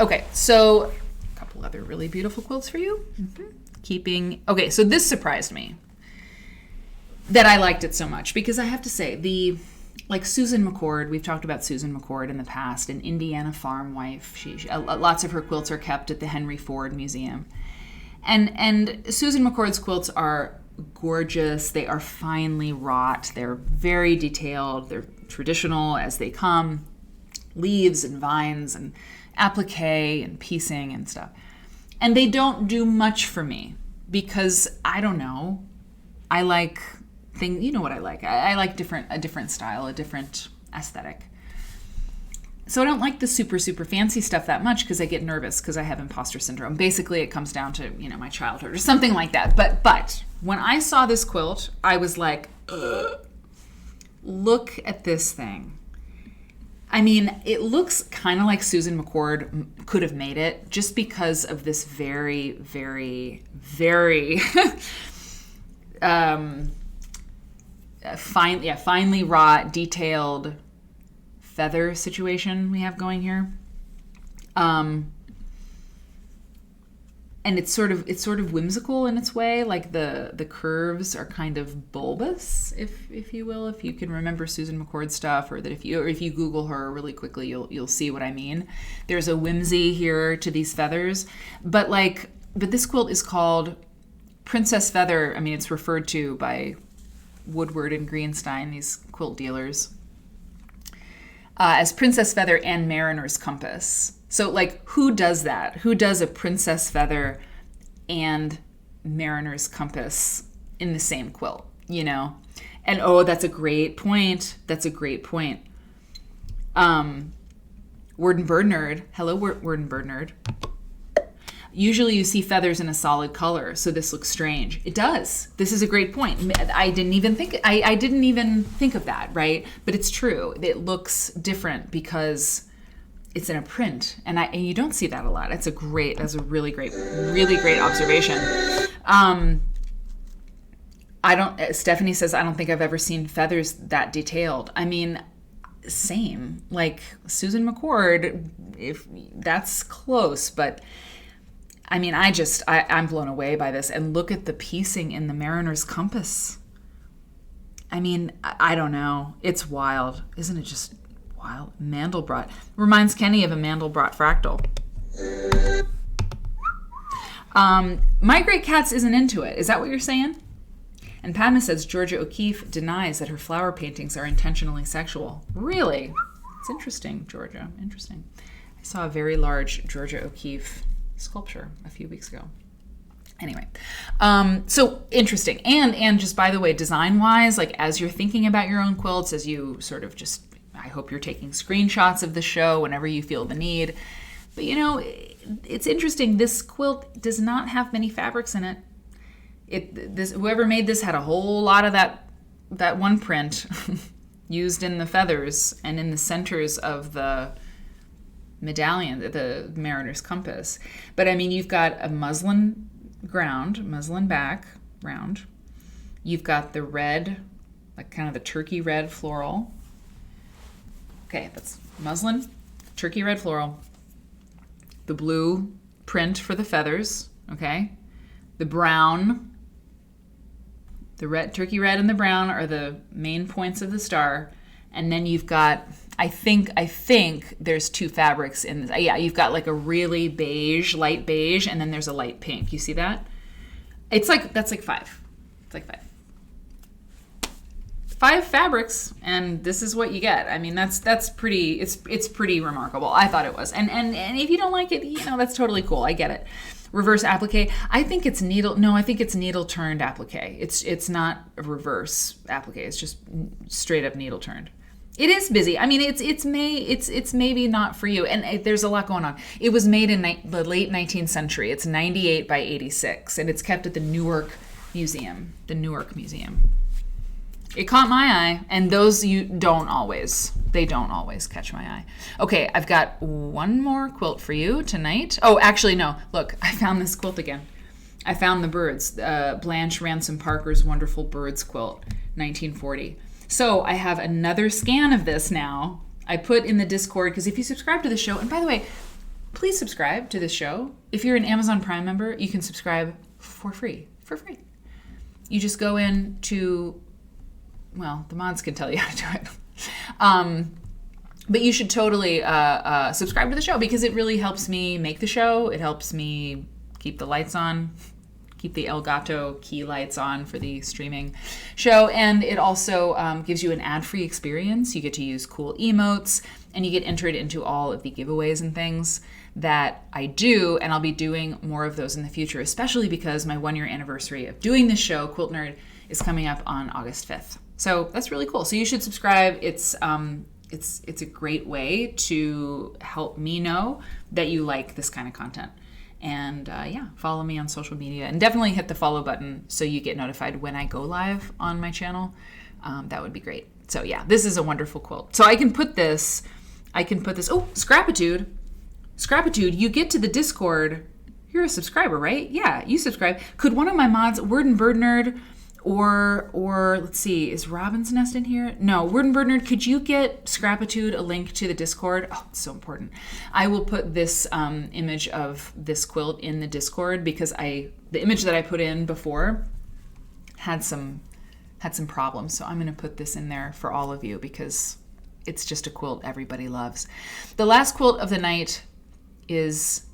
Okay, so a couple other really beautiful quilts for you. Okay, so this surprised me that I liked it so much because I have to say, like Susan McCord, we've talked about Susan McCord in the past, an Indiana farm wife. She lots of her quilts are kept at the Henry Ford Museum. And Susan McCord's quilts are gorgeous. They are finely wrought. They're very detailed. They're traditional as they come. Leaves and vines and applique and piecing and stuff. And they don't do much for me because, I don't know, I like things, you know what I like. I like a different style, a different aesthetic. So I don't like the super, super fancy stuff that much because I get nervous because I have imposter syndrome. Basically, it comes down to, you know, my childhood or something like that. But when I saw this quilt, I was like, ugh, look at this thing. I mean, it looks kind of like Susan McCord could have made it just because of this very, very, very finely wrought, detailed feather situation we have going here. And it's sort of whimsical in its way, like the curves are kind of bulbous, if you will, if you can remember Susan McCord stuff, or that if you Google her really quickly, you'll see what I mean. There's a whimsy here to these feathers, but this quilt is called Princess Feather. I mean, it's referred to by Woodward and Greenstein, these quilt dealers, as Princess Feather and Mariner's Compass. So, like, who does that? Who does a Princess Feather and Mariner's Compass in the same quilt, you know? And, oh, that's a great point. That's a great point. Word and Bird Nerd. Hello, Word and Bird Nerd. Usually you see feathers in a solid color, so this looks strange. It does. This is a great point. I didn't even think of that, right? But it's true. It looks different because it's in a print, and you don't see that a lot. That's a really great observation. Stephanie says, I don't think I've ever seen feathers that detailed. I mean, same. Like Susan McCord, if that's close, but I mean, I'm blown away by this. And look at the piecing in the Mariner's Compass. I mean, I don't know. It's wild. Isn't it just wild? Mandelbrot. Reminds Kenny of a Mandelbrot fractal. My Great Cats isn't into it. Is that what you're saying? And Padma says Georgia O'Keeffe denies that her flower paintings are intentionally sexual. Really? It's interesting, Georgia. Interesting. I saw a very large Georgia O'Keeffe sculpture a few weeks ago. Anyway, so interesting. And just by the way, design-wise, like as you're thinking about your own quilts, as you sort of just, I hope you're taking screenshots of the show whenever you feel the need. But you know, it's interesting. This quilt does not have many fabrics in it. Whoever made this had a whole lot of that one print used in the feathers and in the centers of the medallion, the mariner's compass. But I mean, you've got a muslin back round. You've got the red, like kind of the turkey red floral. Okay, that's muslin, turkey red floral. The blue print for the feathers, okay? The brown, the red, turkey red and the brown are the main points of the star. And then you've got, I think there's two fabrics in this. Yeah, you've got like a really beige, light beige, and then there's a light pink. You see that? That's like five. It's like five. 5 fabrics, and this is what you get. I mean, that's pretty. It's pretty remarkable. I thought it was. And if you don't like it, you know, that's totally cool. I get it. Reverse applique. I think it's needle. No, I think it's needle turned applique. It's not a reverse applique. It's just straight up needle turned. It is busy. I mean, it's maybe not for you. And there's a lot going on. It was made in the late 19th century. It's 98 by 86, and it's kept at the Newark Museum. The Newark Museum. It caught my eye, and those they don't always catch my eye. Okay, I've got one more quilt for you tonight. Oh, actually, no. Look, I found this quilt again. I found the birds. Blanche Ransom Parker's wonderful birds quilt, 1940. So I have another scan of this now. I put in the Discord, because if you subscribe to the show, and by the way, please subscribe to this show. If you're an Amazon Prime member, you can subscribe for free. You just go in to... Well, the mods can tell you how to do it. But you should totally subscribe to the show, because it really helps me make the show. It helps me keep the lights on, keep the Elgato key lights on for the streaming show. And it also gives you an ad-free experience. You get to use cool emotes, and you get entered into all of the giveaways and things that I do. And I'll be doing more of those in the future, especially because my 1-year anniversary of doing this show, Quilt Nerd, is coming up on August 5th. So that's really cool. So you should subscribe. It's a great way to help me know that you like this kind of content. And follow me on social media, and definitely hit the follow button so you get notified when I go live on my channel. That would be great. So yeah, this is a wonderful quilt. So I can put this. Oh, Scrapitude, you get to the Discord. You're a subscriber, right? Yeah, you subscribe. Could one of my mods, Word and Bird Nerd, or let's see, is Robin's Nest in here? No, Word and Bird Nerd, could you get Scrapitude a link to the Discord? Oh, it's so important. I will put this image of this quilt in the Discord, because the image that I put in before had some problems. So I'm going to put this in there for all of you, because it's just a quilt everybody loves. The last quilt of the night it's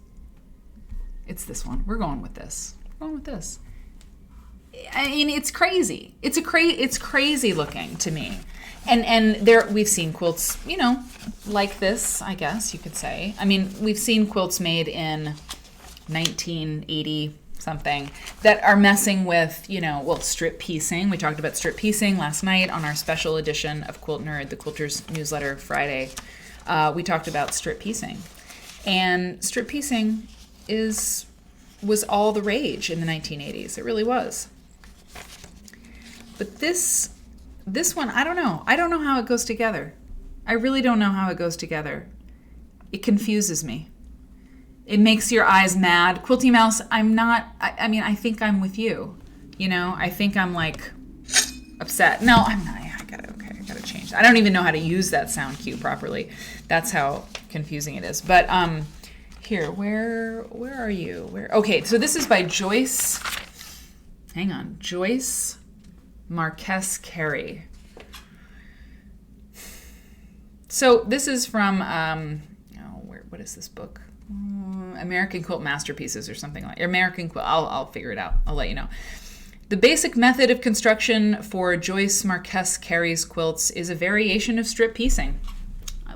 this one. We're going with this. I mean, it's crazy. It's crazy looking to me. And there we've seen quilts, you know, like this, I guess you could say. I mean, we've seen quilts made in 1980 something that are messing with, you know, strip piecing. We talked about strip piecing last night on our special edition of Quilt Nerd, the Quilters newsletter Friday. We talked about strip piecing. And strip piecing was all the rage in the 1980s. It really was. But this one, I don't know. I don't know how it goes together. I really don't know how it goes together. It confuses me. It makes your eyes mad. Quilty Mouse, I think I'm with you. You know, I think I'm like upset. No, I'm not. I gotta change. I don't even know how to use that sound cue properly. That's how confusing it is. But here, where are you? Okay, so this is by Joyce. Hang on, Joyce Marquess Carey. So this is from what is this book? American Quilt Masterpieces or something like American Quilt. I'll figure it out. I'll let you know. The basic method of construction for Joyce Marquess Carey's quilts is a variation of strip piecing.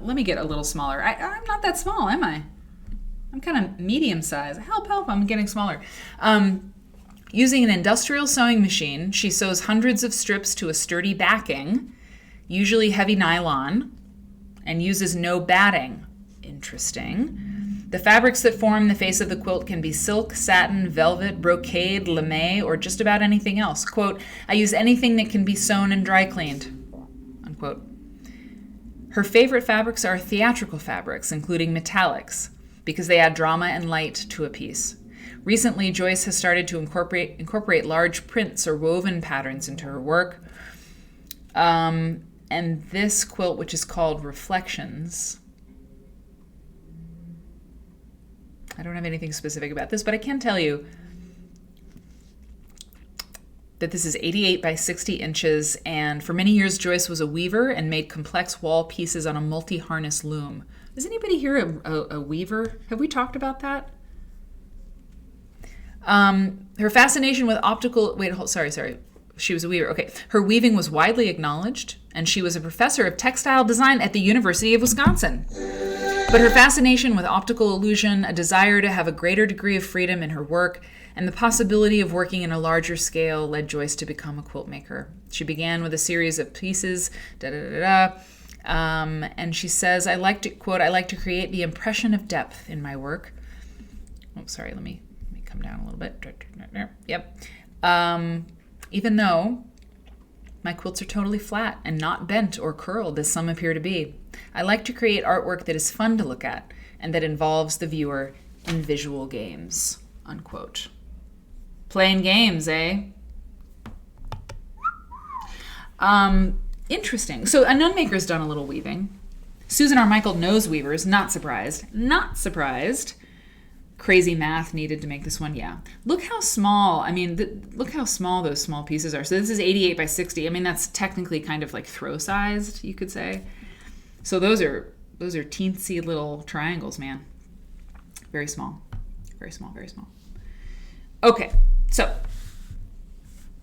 Let me get a little smaller. I'm not that small, am I? I'm kind of medium size. Help, I'm getting smaller. Using an industrial sewing machine, she sews hundreds of strips to a sturdy backing, usually heavy nylon, and uses no batting. Interesting. The fabrics that form the face of the quilt can be silk, satin, velvet, brocade, lame, or just about anything else. Quote, I use anything that can be sewn and dry cleaned. Unquote. Her favorite fabrics are theatrical fabrics, including metallics, because they add drama and light to a piece. Recently, Joyce has started to incorporate large prints or woven patterns into her work. And this quilt, which is called Reflections, I don't have anything specific about this, but I can tell you that this is 88 by 60 inches, and for many years Joyce was a weaver and made complex wall pieces on a multi-harness loom. Is anybody here a weaver? Have we talked about that? Her fascination with optical... Sorry. She was a weaver. Okay. Her weaving was widely acknowledged, and she was a professor of textile design at the University of Wisconsin. But her fascination with optical illusion, a desire to have a greater degree of freedom in her work, and the possibility of working in a larger scale led Joyce to become a quilt maker. She began with a series of pieces, and she says, I like to create the impression of depth in my work. Oh, sorry, let me come down a little bit. Yep. Even though my quilts are totally flat and not bent or curled as some appear to be, I like to create artwork that is fun to look at and that involves the viewer in visual games. Unquote. Playing games, eh? Interesting. So a Nunmaker's done a little weaving. Susan Armichael knows weavers. Not surprised. Not surprised. Crazy math needed to make this one. Yeah. Look how small. I mean, look how small those small pieces are. So this is 88 by 60. I mean, that's technically kind of like throw sized, you could say. So those are teensy little triangles, man. Very small. Very small, very small. Okay. So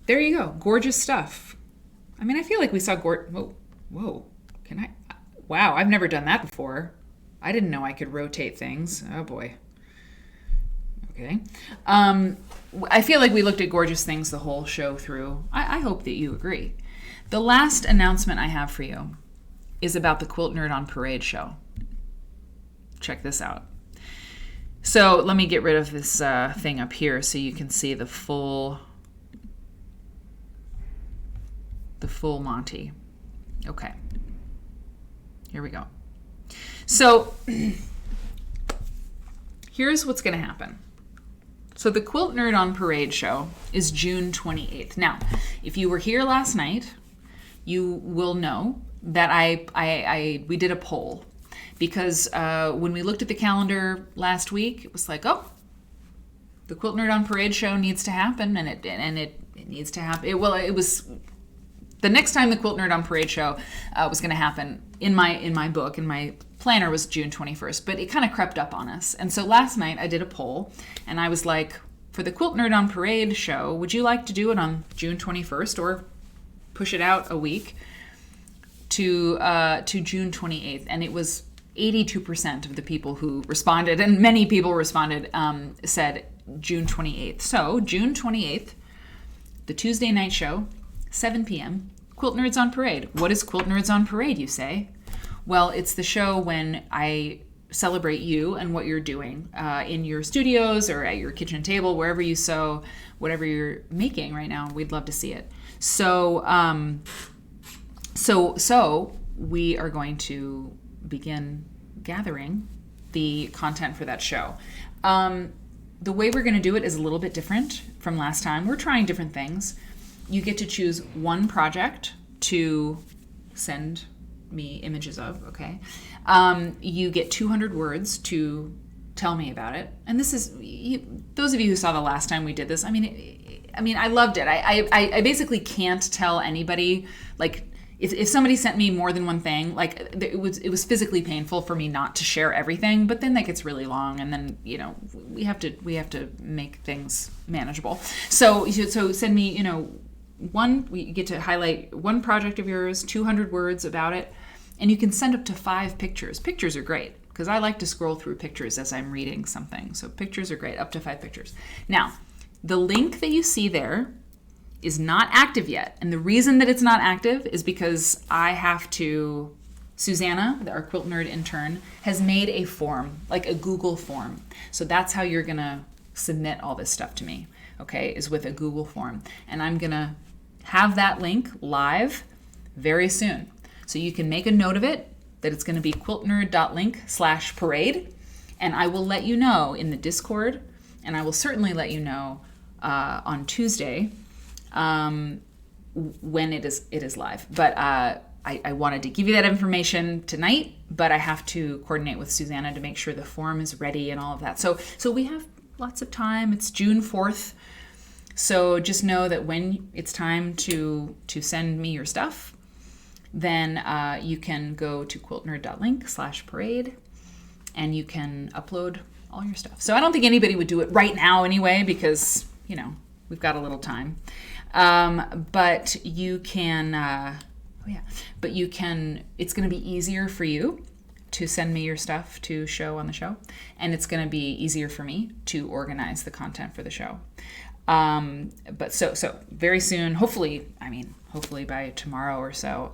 there you go. Gorgeous stuff. I mean, I feel like we saw whoa. Wow, I've never done that before. I didn't know I could rotate things. Oh boy. Okay. I feel like we looked at gorgeous things the whole show through. I hope that you agree. The last announcement I have for you is about the Quilt Nerd on Parade show. Check this out. So let me get rid of this thing up here so you can see the full Monty. Okay. Here we go. So here's what's going to happen. So the Quilt Nerd on Parade show is June 28th. Now, if you were here last night, you will know that we did a poll because when we looked at the calendar last week, it was like, oh, the Quilt Nerd on Parade show needs to happen, and it needs to happen. It was the next time the Quilt Nerd on Parade show was going to happen in my book, in my planner, was June 21st, but it kind of crept up on us. And so last night I did a poll, and I was like, for the Quilt Nerd on Parade show, would you like to do it on June 21st or push it out a week to June 28th? And it was 82% of the people who responded, and many people responded, said June 28th. So June 28th, the Tuesday night show, 7 p.m., Quilt Nerds on Parade. What is Quilt Nerds on Parade, you say? Well, it's the show when I celebrate you and what you're doing in your studios or at your kitchen table, wherever you sew, whatever you're making right now. We'd love to see it. So we are going to begin gathering the content for that show. The way we're going to do it is a little bit different from last time. We're trying different things. You get to choose one project to send me images of, okay? You get 200 words to tell me about it. And this is, those of you who saw the last time we did this, I mean, I loved it. I basically can't tell anybody, like, if somebody sent me more than one thing, like it was physically painful for me not to share everything, but then that gets really long, and then we have to make things manageable. So send me you get to highlight one project of yours, 200 words about it, and you can send up to 5 pictures. Pictures are great because I like to scroll through pictures as I'm reading something. So pictures are great, up to 5 pictures. Now, the link that you see there is not active yet. And the reason that it's not active is because Susanna, our quilt nerd intern, has made a form, like a Google form. So that's how you're gonna submit all this stuff to me, okay, is with a Google form. And I'm gonna have that link live very soon. So you can make a note of it, that it's gonna be quiltnerd.link/parade. And I will let you know in the Discord, and I will certainly let you know on Tuesday, when it is live. But I wanted to give you that information tonight, but I have to coordinate with Susanna to make sure the form is ready and all of that. So we have lots of time. It's June 4th. So just know that when it's time to send me your stuff, then you can go to quiltnerd.link/parade and you can upload all your stuff. So I don't think anybody would do it right now anyway, because we've got a little time. But you can, it's going to be easier for you to send me your stuff to show on the show. And it's going to be easier for me to organize the content for the show. But so very soon, hopefully by tomorrow or so,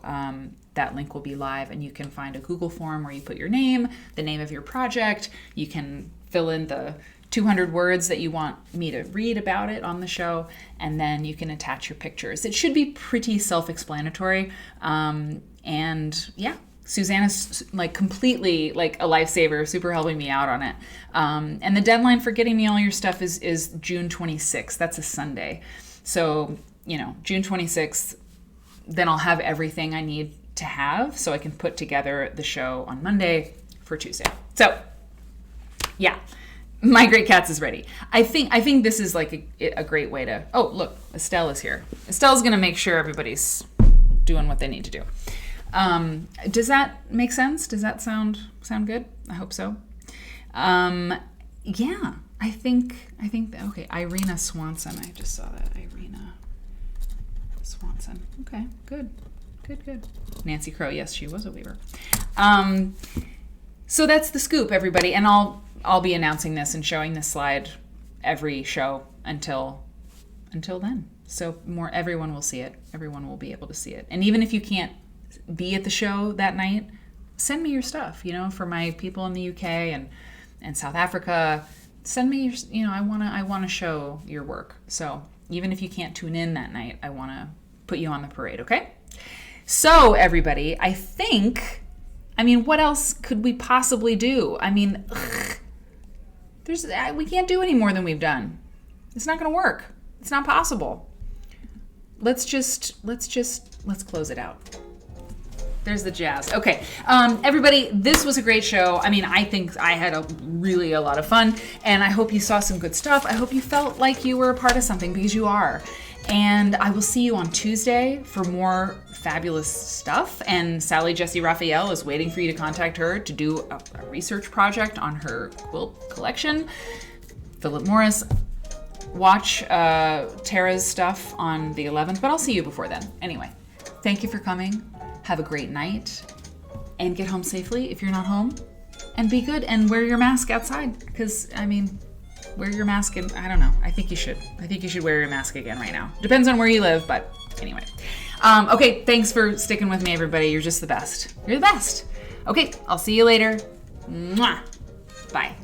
that link will be live, and you can find a Google form where you put your name, the name of your project. You can fill in the 200 words that you want me to read about it on the show, and then you can attach your pictures. It should be pretty self-explanatory. And yeah, Susanna's completely a lifesaver, super helping me out on it. And the deadline for getting me all your stuff is June 26th. That's a Sunday. So, June 26th, then I'll have everything I need to have so I can put together the show on Monday for Tuesday. So, yeah. My Great Cats is ready. I think this is a great way to... Oh, look, Estelle is here. Estelle's going to make sure everybody's doing what they need to do. Does that make sense? Does that sound good? I hope so. Yeah, I think okay, Irina Swanson. I just saw that. Irina Swanson. Okay, good. Nancy Crow, yes, she was a weaver. So that's the scoop, everybody. And I'll be announcing this and showing this slide every show until then. So everyone will see it. Everyone will be able to see it. And even if you can't be at the show that night, send me your stuff, for my people in the UK and South Africa. Send me your, I want to show your work. So even if you can't tune in that night, I want to put you on the parade, okay? So everybody, I think, what else could we possibly do? We can't do any more than we've done. It's not going to work. It's not possible. Let's close it out. There's the jazz. Okay, everybody, this was a great show. I think I had a lot of fun, and I hope you saw some good stuff. I hope you felt like you were a part of something, because you are. And I will see you on Tuesday for more fabulous stuff. And Sally Jesse Raphael is waiting for you to contact her to do a research project on her quilt collection. Phillip Morris. Watch Tara's stuff on the 11th, but I'll see you before then. Anyway, thank you for coming. Have a great night, and get home safely if you're not home, and be good, and wear your mask outside, because, wear your mask, and I don't know, I think you should wear your mask again right now. Depends on where you live, but anyway. Okay, thanks for sticking with me, everybody. You're just the best. You're the best. Okay, I'll see you later. Mwah. Bye.